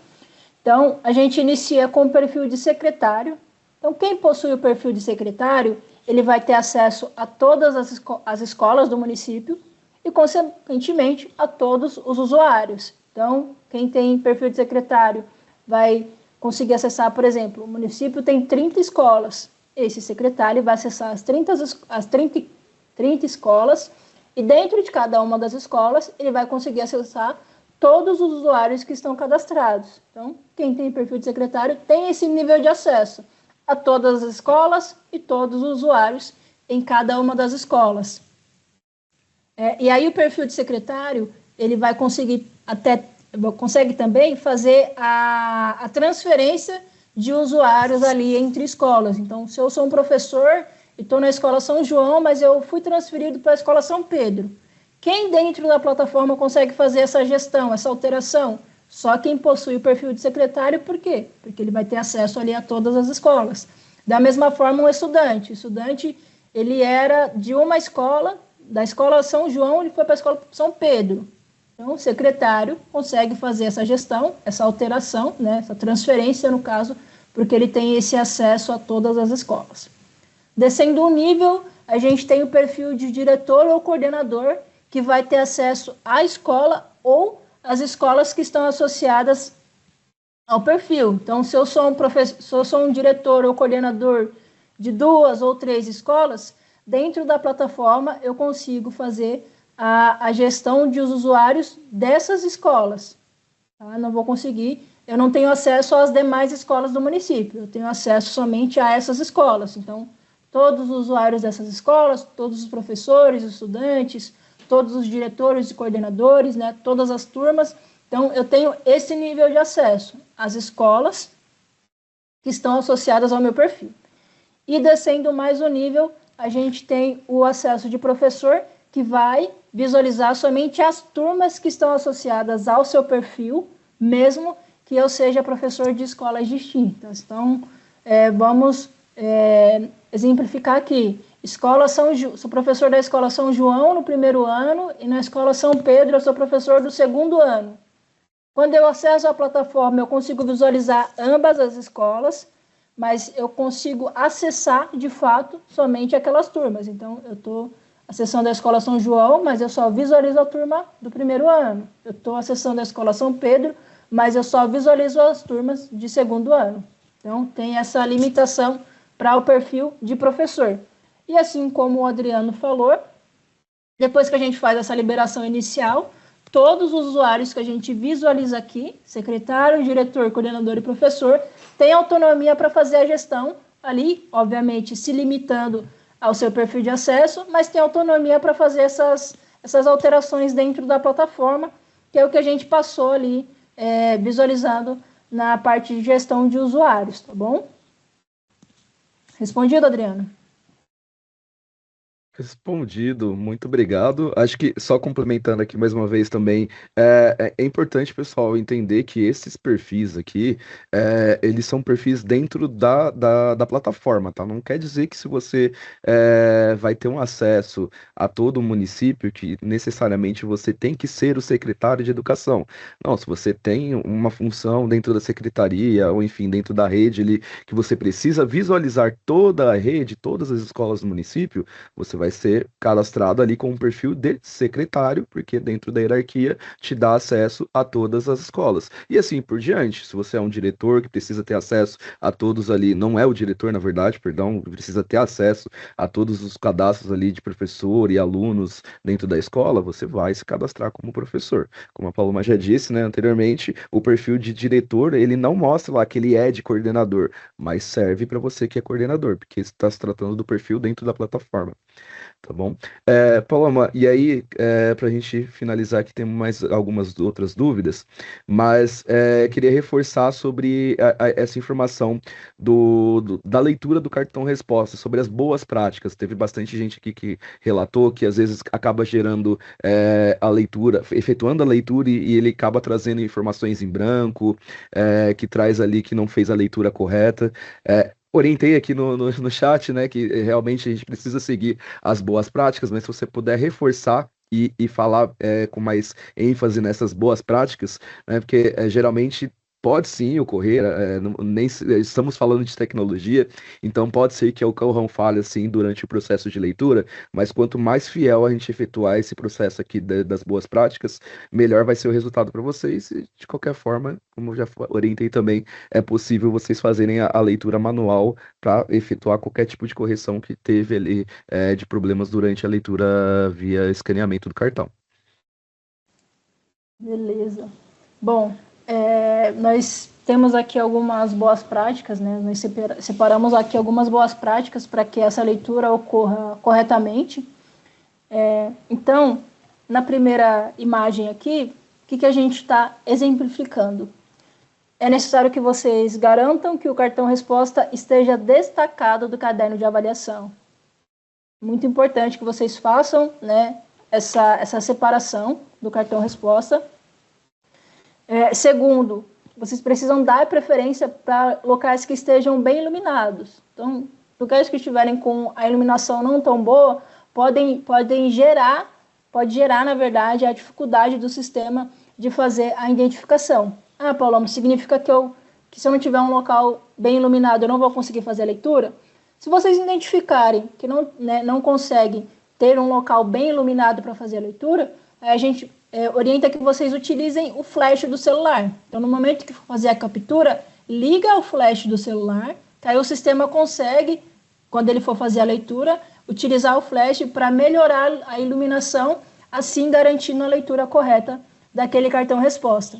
Então, a gente inicia com o perfil de secretário. Então, quem possui o perfil de secretário, ele vai ter acesso a todas as escolas do município e, consequentemente, a todos os usuários. Então, quem tem perfil de secretário vai conseguir acessar, por exemplo, o município tem 30 escolas. Esse secretário vai acessar as 30 escolas, e dentro de cada uma das escolas, ele vai conseguir acessar todos os usuários que estão cadastrados. Então, quem tem perfil de secretário tem esse nível de acesso a todas as escolas e todos os usuários em cada uma das escolas. E aí o perfil de secretário, ele vai consegue também fazer a transferência de usuários ali entre escolas. Então, se eu sou um professor e estou na escola São João, mas eu fui transferido para a escola São Pedro, quem dentro da plataforma consegue fazer essa gestão, essa alteração? Só quem possui o perfil de secretário. Por quê? Porque ele vai ter acesso ali a todas as escolas. Da mesma forma, um estudante. O estudante, ele era de uma escola, da escola São João, ele foi para a escola São Pedro. Então, o secretário consegue fazer essa gestão, essa alteração, né, essa transferência, no caso, porque ele tem esse acesso a todas as escolas. Descendo o nível, a gente tem o perfil de diretor ou coordenador, que vai ter acesso à escola ou às escolas que estão associadas ao perfil. Então, se eu sou um diretor ou coordenador de 2 ou 3 escolas, dentro da plataforma eu consigo fazer a gestão de os usuários dessas escolas. Tá? Não vou conseguir, eu não tenho acesso às demais escolas do município, eu tenho acesso somente a essas escolas. Então, todos os usuários dessas escolas, todos os professores, estudantes, todos os diretores e coordenadores, né, todas as turmas. Então, eu tenho esse nível de acesso às escolas que estão associadas ao meu perfil. E descendo mais o nível, a gente tem o acesso de professor, que vai visualizar somente as turmas que estão associadas ao seu perfil, mesmo que eu seja professor de escolas distintas. Então, vamos exemplificar aqui. Sou professor da Escola São João no primeiro ano e na Escola São Pedro eu sou professor do segundo ano. Quando eu acesso a plataforma, eu consigo visualizar ambas as escolas, mas eu consigo acessar, de fato, somente aquelas turmas. Então, eu estou acessando a Escola São João, mas eu só visualizo a turma do primeiro ano. Eu estou acessando a Escola São Pedro, mas eu só visualizo as turmas de segundo ano. Então, tem essa limitação para o perfil de professor. E assim como o Adriano falou, depois que a gente faz essa liberação inicial, todos os usuários que a gente visualiza aqui, secretário, diretor, coordenador e professor, têm autonomia para fazer a gestão ali, obviamente se limitando ao seu perfil de acesso, mas tem autonomia para fazer essas alterações dentro da plataforma, que é o que a gente passou ali visualizando na parte de gestão de usuários, tá bom? Respondido, Adriano? Respondido, muito obrigado. Acho que só complementando aqui mais uma vez também, é importante, pessoal, entender que esses perfis aqui, eles são perfis dentro da plataforma, tá? Não quer dizer que se você vai ter um acesso a todo o município, que necessariamente você tem que ser o secretário de educação. Não, se você tem uma função dentro da secretaria, ou enfim, dentro da rede ali, que você precisa visualizar toda a rede, todas as escolas do município, você vai ser cadastrado ali com um perfil de secretário, porque dentro da hierarquia te dá acesso a todas as escolas. E assim por diante, se você é um diretor que precisa ter acesso a todos ali, não é o diretor, na verdade, perdão, precisa ter acesso a todos os cadastros ali de professor e alunos dentro da escola, você vai se cadastrar como professor. Como a Paloma já disse, né, anteriormente, o perfil de diretor, ele não mostra lá que ele é de coordenador, mas serve para você que é coordenador, porque está se tratando do perfil dentro da plataforma. Tá bom? Paloma, e aí, para a gente finalizar aqui, temos mais algumas outras dúvidas, mas queria reforçar sobre essa informação da leitura do cartão resposta, sobre as boas práticas. Teve bastante gente aqui que relatou que às vezes acaba gerando a leitura, efetuando a leitura e ele acaba trazendo informações em branco, que traz ali que não fez a leitura correta. Orientei aqui no chat, né, que realmente a gente precisa seguir as boas práticas, mas se você puder reforçar e falar com mais ênfase nessas boas práticas, né, porque geralmente pode sim ocorrer, estamos falando de tecnologia, então pode ser que ocorram falhas sim durante o processo de leitura, mas quanto mais fiel a gente efetuar esse processo aqui das boas práticas, melhor vai ser o resultado para vocês. E, de qualquer forma, como eu já orientei também, é possível vocês fazerem a leitura manual para efetuar qualquer tipo de correção que teve ali de problemas durante a leitura via escaneamento do cartão. Beleza. Bom, nós temos aqui algumas boas práticas, né? Nós separamos aqui algumas boas práticas para que essa leitura ocorra corretamente. Então, na primeira imagem aqui, o que a gente está exemplificando? É necessário que vocês garantam que o cartão resposta esteja destacado do caderno de avaliação. Muito importante que vocês façam, né, essa separação do cartão resposta. Segundo, vocês precisam dar preferência para locais que estejam bem iluminados. Então, lugares que estiverem com a iluminação não tão boa, pode gerar, na verdade, a dificuldade do sistema de fazer a identificação. Ah, Paulo, significa que se eu não tiver um local bem iluminado, eu não vou conseguir fazer a leitura? Se vocês identificarem que não conseguem ter um local bem iluminado para fazer a leitura, a gente orienta que vocês utilizem o flash do celular. Então, no momento que for fazer a captura, liga o flash do celular, que aí o sistema consegue, quando ele for fazer a leitura, utilizar o flash para melhorar a iluminação, assim garantindo a leitura correta daquele cartão resposta.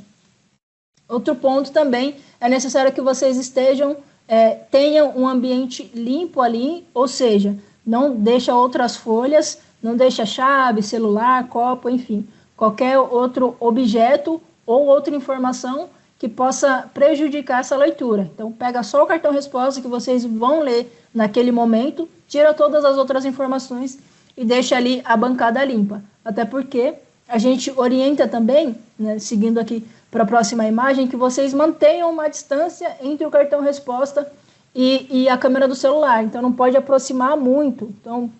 Outro ponto também, é necessário que vocês tenham um ambiente limpo ali, ou seja, não deixa outras folhas, não deixa chave, celular, copo, enfim, qualquer outro objeto ou outra informação que possa prejudicar essa leitura. Então, pega só o cartão resposta que vocês vão ler naquele momento, tira todas as outras informações e deixa ali a bancada limpa. Até porque a gente orienta também, né, seguindo aqui para a próxima imagem, que vocês mantenham uma distância entre o cartão resposta e a câmera do celular. Então, não pode aproximar muito. Então, vou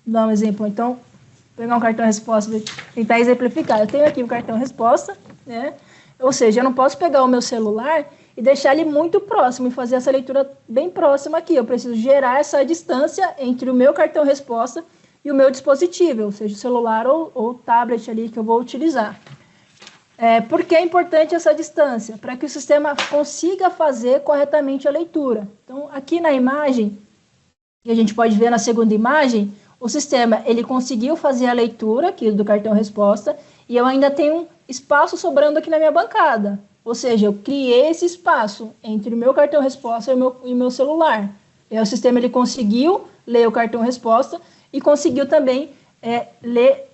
dar um exemplo. Então, vou pegar um cartão resposta para tentar exemplificar. Eu tenho aqui o cartão resposta, né? Ou seja, eu não posso pegar o meu celular e deixar ele muito próximo e fazer essa leitura bem próxima aqui. Eu preciso gerar essa distância entre o meu cartão resposta e o meu dispositivo, ou seja, o celular ou tablet ali que eu vou utilizar. Por que é importante essa distância? Para que o sistema consiga fazer corretamente a leitura. Então, aqui na imagem, que a gente pode ver na segunda imagem, o sistema ele conseguiu fazer a leitura aqui do cartão resposta e eu ainda tenho um espaço sobrando aqui na minha bancada. Ou seja, eu criei esse espaço entre o meu cartão resposta e o meu celular. E aí o sistema ele conseguiu ler o cartão resposta e conseguiu também ler.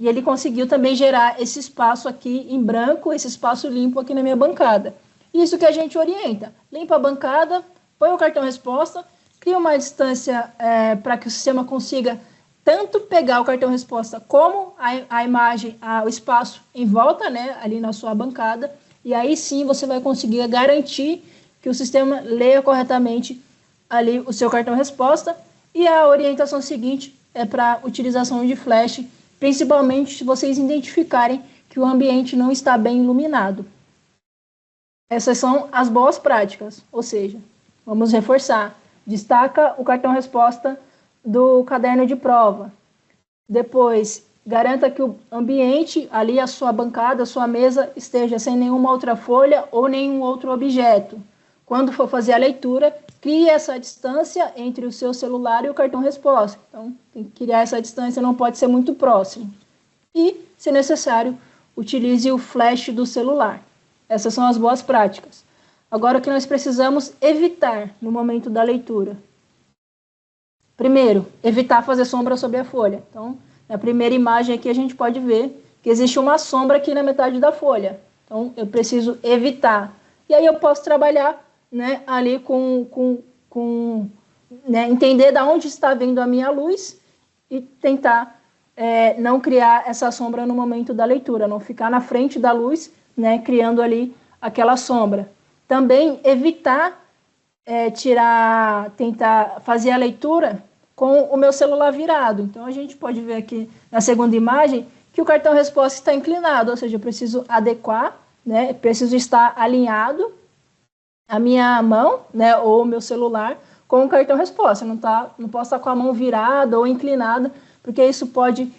E ele conseguiu também gerar esse espaço aqui em branco, esse espaço limpo aqui na minha bancada. Isso que a gente orienta. Limpa a bancada, põe o cartão resposta, cria uma distância para que o sistema consiga tanto pegar o cartão resposta como a imagem, o espaço em volta, né, ali na sua bancada. E aí sim você vai conseguir garantir que o sistema leia corretamente ali o seu cartão resposta. E a orientação seguinte é para utilização de flash, principalmente se vocês identificarem que o ambiente não está bem iluminado. Essas são as boas práticas, ou seja, vamos reforçar. Destaca o cartão resposta do caderno de prova. Depois, garanta que o ambiente, ali a sua bancada, a sua mesa, esteja sem nenhuma outra folha ou nenhum outro objeto. Quando for fazer a leitura, crie essa distância entre o seu celular e o cartão resposta. Então, tem que criar essa distância, não pode ser muito próximo. E, se necessário, utilize o flash do celular. Essas são as boas práticas. Agora, o que nós precisamos evitar no momento da leitura? Primeiro, evitar fazer sombra sobre a folha. Então, na primeira imagem aqui, a gente pode ver que existe uma sombra aqui na metade da folha. Então, eu preciso evitar. E aí eu posso trabalhar, né, ali né, entender de onde está vindo a minha luz e tentar não criar essa sombra no momento da leitura, não ficar na frente da luz, né, criando ali aquela sombra. Também evitar tentar fazer a leitura com o meu celular virado. Então, a gente pode ver aqui na segunda imagem que o cartão resposta está inclinado, ou seja, eu preciso adequar, né, preciso estar alinhado a minha mão, né, ou o meu celular com o cartão resposta. Não posso estar com a mão virada ou inclinada, porque isso pode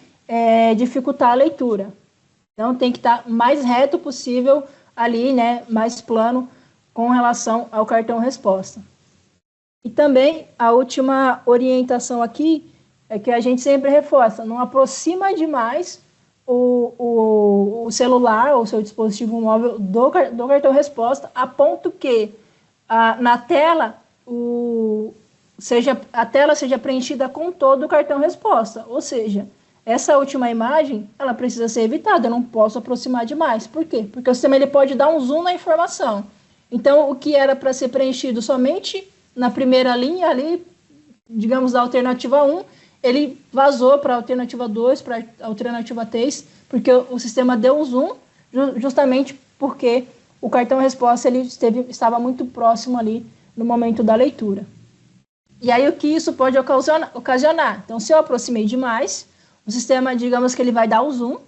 dificultar a leitura. Então, tem que estar mais reto possível ali, né, mais plano com relação ao cartão resposta. E também a última orientação aqui é que a gente sempre reforça, não aproxima demais o celular ou seu dispositivo móvel do cartão resposta, a ponto que na tela a tela seja preenchida com todo o cartão resposta. Ou seja, essa última imagem ela precisa ser evitada, eu não posso aproximar demais. Por quê? Porque o sistema ele pode dar um zoom na informação. Então, o que era para ser preenchido somente na primeira linha ali, digamos, da alternativa 1, ele vazou para a alternativa 2, para a alternativa 3, porque o sistema deu um zoom, justamente porque o cartão resposta ele estava muito próximo ali no momento da leitura. E aí o que isso pode ocasionar? Então, se eu aproximei demais, o sistema, digamos que ele vai dar o zoom,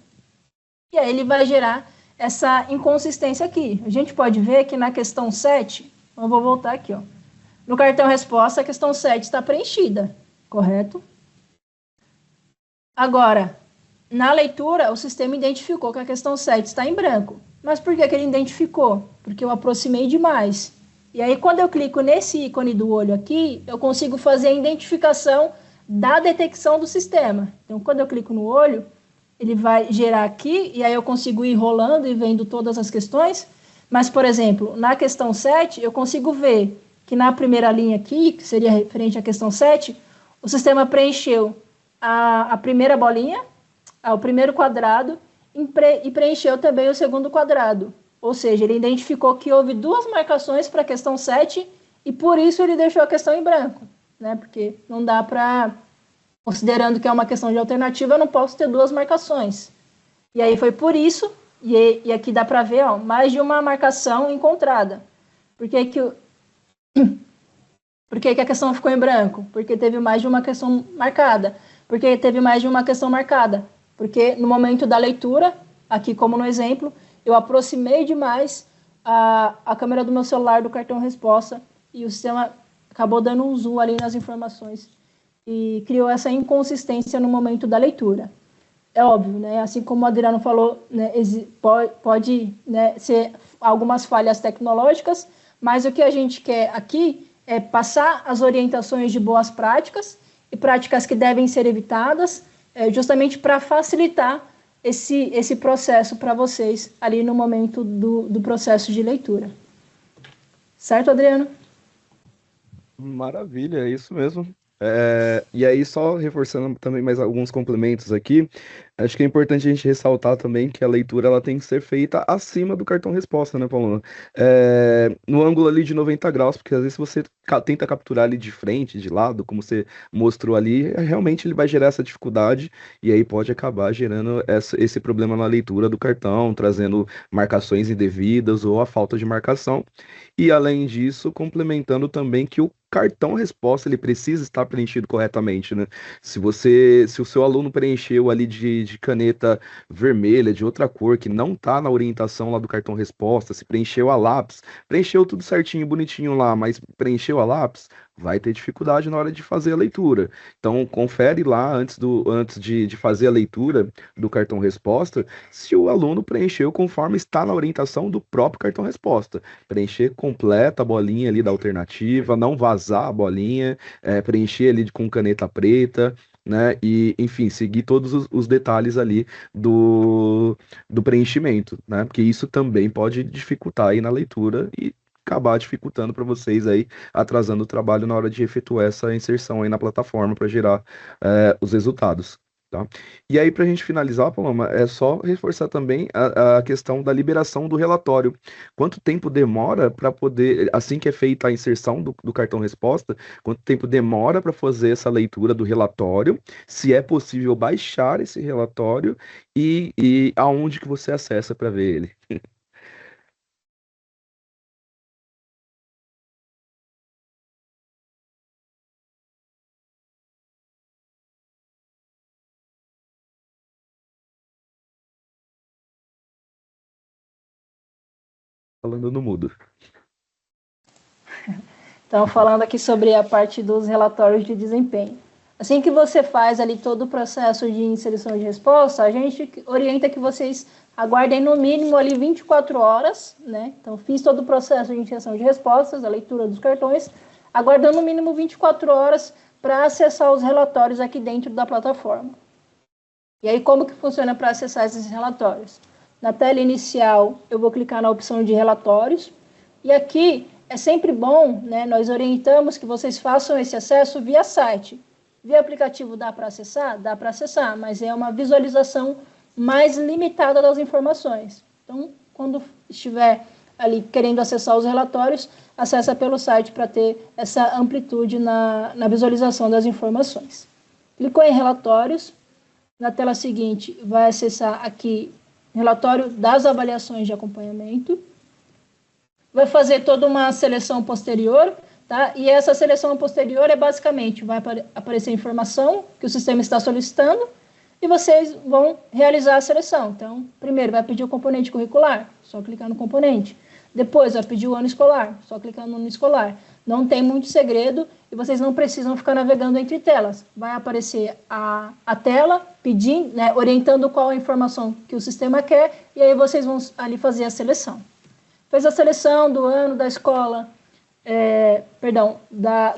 e aí ele vai gerar essa inconsistência aqui. A gente pode ver que na questão 7, eu vou voltar aqui, ó. No cartão resposta, a questão 7 está preenchida, correto? Agora, na leitura, o sistema identificou que a questão 7 está em branco. Mas por que ele identificou? Porque eu aproximei demais. E aí, quando eu clico nesse ícone do olho aqui, eu consigo fazer a identificação da detecção do sistema. Então, quando eu clico no olho, ele vai gerar aqui, e aí eu consigo ir rolando e vendo todas as questões. Mas, por exemplo, na questão 7, eu consigo ver que na primeira linha aqui, que seria referente à questão 7, o sistema preencheu a primeira bolinha, o primeiro quadrado, e preencheu também o segundo quadrado. Ou seja, ele identificou que houve duas marcações para a questão 7, e por isso ele deixou a questão em branco, né? Porque não dá para, considerando que é uma questão de alternativa, eu não posso ter duas marcações. E aí foi por isso, e aqui dá para ver, ó, mais de uma marcação encontrada. Por que a questão ficou em branco? Porque teve mais de uma questão marcada. Porque teve mais de uma questão marcada. Porque no momento da leitura, aqui como no exemplo, eu aproximei demais a câmera do meu celular do cartão resposta e o sistema acabou dando um zoom ali nas informações e criou essa inconsistência no momento da leitura. É óbvio, né? Assim como o Adriano falou, né, pode, né, ser algumas falhas tecnológicas, mas o que a gente quer aqui é passar as orientações de boas práticas e práticas que devem ser evitadas, justamente para facilitar esse processo para vocês ali no momento do processo de leitura. Certo, Adriano? Maravilha, é isso mesmo. E aí, só reforçando também mais alguns complementos aqui, acho que é importante a gente ressaltar também que a leitura ela tem que ser feita acima do cartão resposta, né, Paulo? No ângulo ali de 90 graus, porque às vezes você tenta capturar ali de frente, de lado, como você mostrou ali, realmente ele vai gerar essa dificuldade e aí pode acabar gerando esse problema na leitura do cartão, trazendo marcações indevidas ou a falta de marcação. E além disso, complementando também que o cartão resposta ele precisa estar preenchido corretamente, né? Se o seu aluno preencheu ali de caneta vermelha, de outra cor, que não tá na orientação lá do cartão resposta, se preencheu a lápis, preencheu tudo certinho, bonitinho lá, mas preencheu a lápis, vai ter dificuldade na hora de fazer a leitura. Então, confere lá antes de fazer a leitura do cartão resposta, se o aluno preencheu conforme está na orientação do próprio cartão resposta. Preencher completa a bolinha ali da alternativa, não vazar a bolinha, preencher ali com caneta preta, né? E, enfim, seguir todos os detalhes ali do preenchimento, né? Porque isso também pode dificultar aí na leitura e acabar dificultando para vocês aí, atrasando o trabalho na hora de efetuar essa inserção aí na plataforma para gerar os resultados. Tá? E aí, para a gente finalizar, Paloma, é só reforçar também a questão da liberação do relatório. Quanto tempo demora para poder, assim que é feita a inserção do cartão resposta, quanto tempo demora para fazer essa leitura do relatório, se é possível baixar esse relatório e aonde que você acessa para ver ele. Falando no mudo. Então, falando aqui sobre a parte dos relatórios de desempenho. Assim que você faz ali todo o processo de inserição de resposta, a gente orienta que vocês aguardem no mínimo ali 24 horas, né? Então, fiz todo o processo de inserção de respostas, a leitura dos cartões, aguardando no mínimo 24 horas para acessar os relatórios aqui dentro da plataforma. E aí, como que funciona para acessar esses relatórios? Na tela inicial, eu vou clicar na opção de relatórios, e aqui é sempre bom, né, nós orientamos que vocês façam esse acesso via site. Via aplicativo dá para acessar? Dá para acessar, mas é uma visualização mais limitada das informações. Então, quando estiver ali querendo acessar os relatórios, acessa pelo site para ter essa amplitude na visualização das informações. Clicou em relatórios, na tela seguinte vai acessar aqui relatório das avaliações de acompanhamento, vai fazer toda uma seleção posterior, tá? E essa seleção posterior é basicamente, vai aparecer a informação que o sistema está solicitando e vocês vão realizar a seleção. Então, primeiro vai pedir o componente curricular, só clicar no componente. Depois vai pedir o ano escolar, só clicar no ano escolar. Não tem muito segredo e vocês não precisam ficar navegando entre telas. Vai aparecer a tela pedindo, né, orientando qual a informação que o sistema quer e aí vocês vão ali fazer a seleção. Fez a seleção do ano da escola,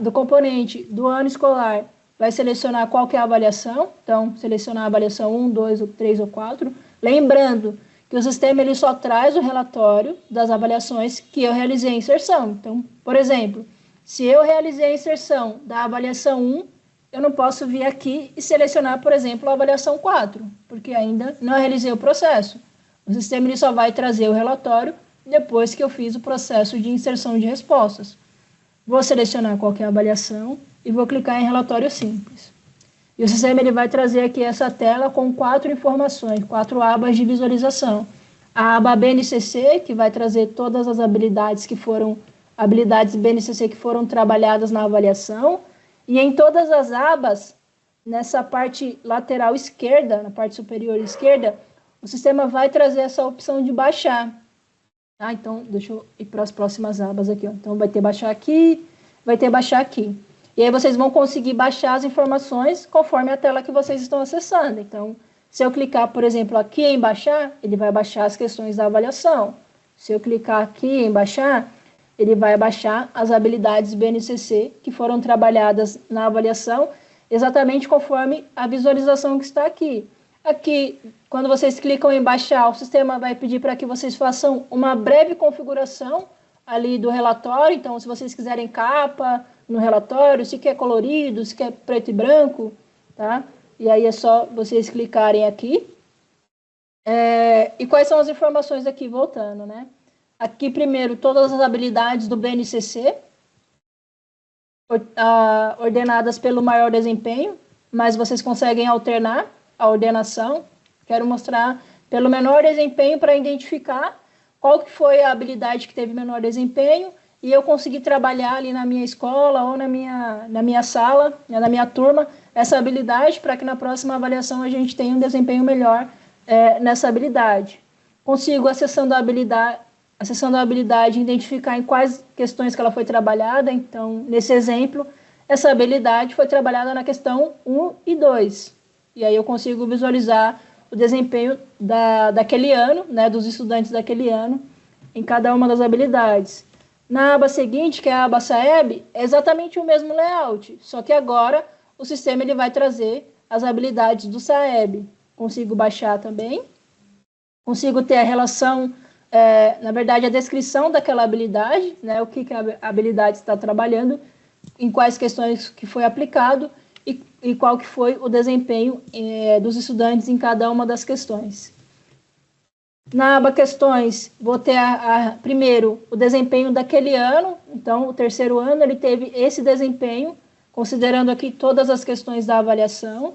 do componente, do ano escolar vai selecionar qual que é a avaliação, então selecionar a avaliação 1, 2, 3 ou 4, lembrando que o sistema ele só traz o relatório das avaliações que eu realizei a inserção. Então, por exemplo, se eu realizei a inserção da avaliação 1, eu não posso vir aqui e selecionar, por exemplo, a avaliação 4, porque ainda não realizei o processo. O sistema ele só vai trazer o relatório depois que eu fiz o processo de inserção de respostas. Vou selecionar qual que é a avaliação e vou clicar em relatório simples. E o sistema ele vai trazer aqui essa tela com 4 informações, 4 abas de visualização. A aba BNCC, que vai trazer todas as habilidades BNCC que foram trabalhadas na avaliação. E em todas as abas, nessa parte lateral esquerda, na parte superior esquerda, o sistema vai trazer essa opção de baixar. Tá? Então, deixa eu ir para as próximas abas aqui. Ó. Então, vai ter baixar aqui, vai ter baixar aqui. E aí vocês vão conseguir baixar as informações conforme a tela que vocês estão acessando. Então, se eu clicar, por exemplo, aqui em baixar, ele vai baixar as questões da avaliação. Se eu clicar aqui em baixar, ele vai baixar as habilidades BNCC que foram trabalhadas na avaliação, exatamente conforme a visualização que está aqui. Aqui, quando vocês clicam em baixar, o sistema vai pedir para que vocês façam uma breve configuração ali do relatório. Então, se vocês quiserem capa no relatório, se quer colorido, se quer preto e branco, tá? E aí é só vocês clicarem aqui. E quais são as informações aqui, voltando, né? Aqui, primeiro, todas as habilidades do BNCC, ordenadas pelo maior desempenho, mas vocês conseguem alternar a ordenação. Quero mostrar pelo menor desempenho para identificar qual que foi a habilidade que teve menor desempenho e eu consegui trabalhar ali na minha escola ou na minha sala, na minha turma, essa habilidade para que na próxima avaliação a gente tenha um desempenho melhor nessa habilidade. Consigo, acessando a habilidade, identificar em quais questões que ela foi trabalhada. Então, nesse exemplo, essa habilidade foi trabalhada na questão 1 e 2. E aí eu consigo visualizar o desempenho daquele ano, né, dos estudantes daquele ano, em cada uma das habilidades. Na aba seguinte, que é a aba SAEB, é exatamente o mesmo layout, só que agora o sistema ele vai trazer as habilidades do SAEB. Consigo baixar também, consigo ter a relação, na verdade, a descrição daquela habilidade, né, o que a habilidade está trabalhando, em quais questões que foi aplicado e qual que foi o desempenho dos estudantes em cada uma das questões. Na aba questões, vou ter primeiro o desempenho daquele ano. Então, o terceiro ano ele teve esse desempenho, considerando aqui todas as questões da avaliação.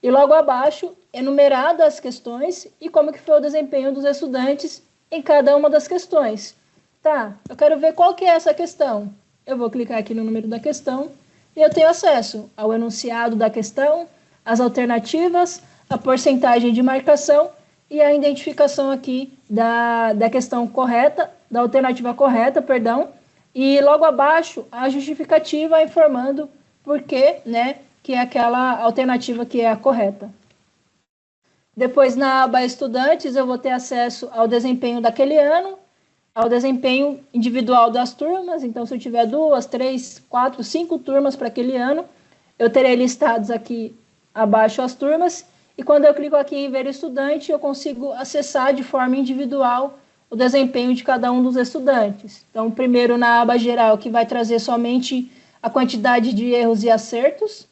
E logo abaixo, enumerado as questões e como que foi o desempenho dos estudantes em cada uma das questões. Tá, eu quero ver qual que é essa questão. Eu vou clicar aqui no número da questão e eu tenho acesso ao enunciado da questão, as alternativas, a porcentagem de marcação e a identificação aqui da questão correta, da alternativa correta, perdão, e logo abaixo a justificativa informando por que, né, que é aquela alternativa que é a correta. Depois, na aba estudantes, eu vou ter acesso ao desempenho daquele ano, ao desempenho individual das turmas. Então, se eu tiver 2, 3, 4, 5 turmas para aquele ano, eu terei listados aqui abaixo as turmas. E quando eu clico aqui em ver estudante, eu consigo acessar de forma individual o desempenho de cada um dos estudantes. Então, primeiro na aba geral, que vai trazer somente a quantidade de erros e acertos,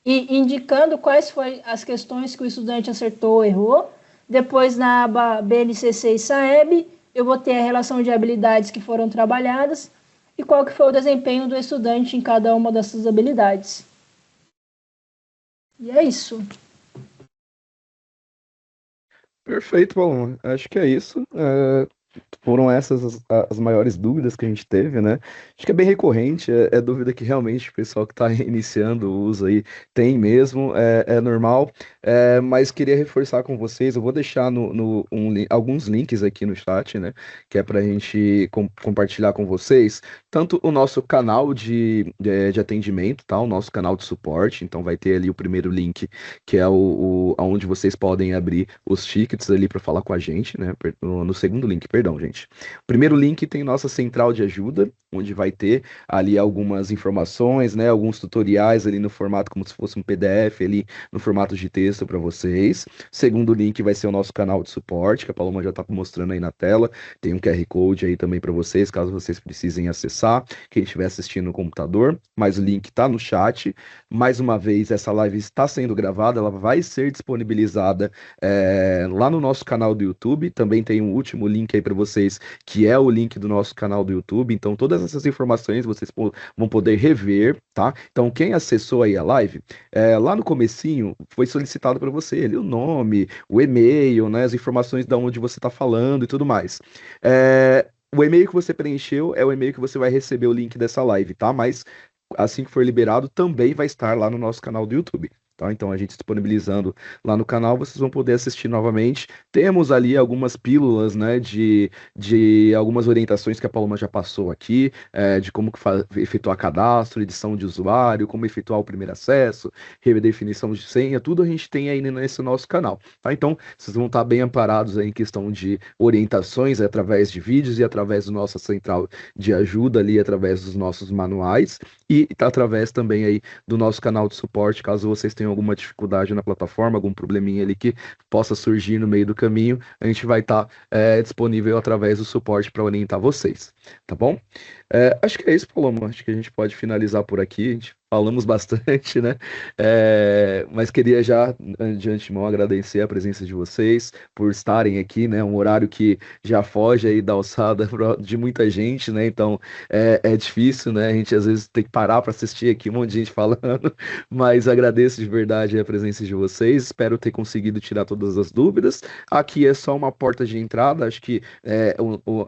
e indicando quais foram as questões que o estudante acertou ou errou. Depois, na aba BNCC e SAEB, eu vou ter a relação de habilidades que foram trabalhadas e qual que foi o desempenho do estudante em cada uma dessas habilidades. E é isso. Perfeito, Paulo. Acho que é isso. Foram essas as maiores dúvidas que a gente teve, né? Acho que é bem recorrente, é dúvida que realmente o pessoal que está iniciando o uso aí tem mesmo, é normal, mas queria reforçar com vocês, eu vou deixar alguns links aqui no chat, né? Que é para a gente compartilhar com vocês, tanto o nosso canal de atendimento, tá? O nosso canal de suporte, então vai ter ali o primeiro link, que é onde vocês podem abrir os tickets ali para falar com a gente, né? No segundo link, perdão, perdão, gente. O primeiro link tem nossa central de ajuda, onde vai ter ali algumas informações, né, alguns tutoriais ali no formato como se fosse um PDF ali no formato de texto para vocês. Segundo link vai ser o nosso canal de suporte, que a Paloma já está mostrando aí na tela. Tem um QR Code aí também para vocês, caso vocês precisem acessar, quem estiver assistindo no computador, mas o link está no chat. Mais uma vez, essa live está sendo gravada, ela vai ser disponibilizada lá no nosso canal do YouTube. Também tem um último link aí para vocês, que é o link do nosso canal do YouTube. Então, todas essas informações vocês vão poder rever, tá? Então, quem acessou aí a live, lá no comecinho, foi solicitado para você ali o nome, o e-mail, né, as informações de onde você está falando e tudo mais. O e-mail que você preencheu é o e-mail que você vai receber o link dessa live, tá? Mas assim que for liberado, também vai estar lá no nosso canal do YouTube. Tá? Então, a gente disponibilizando lá no canal, vocês vão poder assistir novamente. Temos ali algumas pílulas, né, de algumas orientações que a Paloma já passou aqui, de como efetuar cadastro, edição de usuário, como efetuar o primeiro acesso, redefinição de senha, tudo a gente tem aí nesse nosso canal. Tá? Então, vocês vão estar bem amparados aí em questão de orientações através de vídeos e através da nossa central de ajuda ali, através dos nossos manuais e através também aí do nosso canal de suporte, caso vocês tenham alguma dificuldade na plataforma, algum probleminha ali que possa surgir no meio do caminho, a gente vai estar disponível através do suporte para orientar vocês, tá bom? Acho que é isso, Paloma, acho que a gente pode finalizar por aqui, a gente falamos bastante, né? Mas queria já, de antemão, agradecer a presença de vocês por estarem aqui, né? Um horário que já foge aí da alçada de muita gente, né? Então é difícil, né? A gente às vezes tem que parar para assistir aqui um monte de gente falando, mas agradeço de verdade a presença de vocês. Espero ter conseguido tirar todas as dúvidas. Aqui é só uma porta de entrada, acho que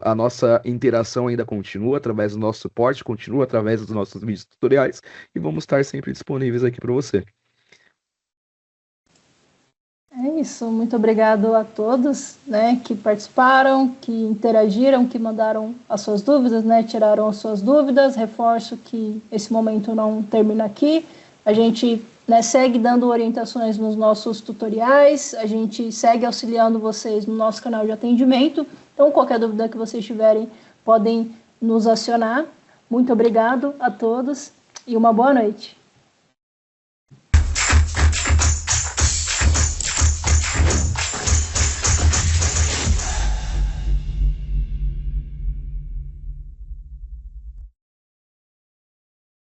a nossa interação ainda continua através do nosso suporte, continua através dos nossos vídeos tutoriais e vamos estar sempre disponíveis aqui para você. É isso, muito obrigado a todos, né, que participaram, que interagiram, que mandaram as suas dúvidas, né, tiraram as suas dúvidas. Reforço que esse momento não termina aqui, a gente, né, segue dando orientações nos nossos tutoriais, a gente segue auxiliando vocês no nosso canal de atendimento, então qualquer dúvida que vocês tiverem podem nos acionar. Muito obrigado a todos e uma boa noite.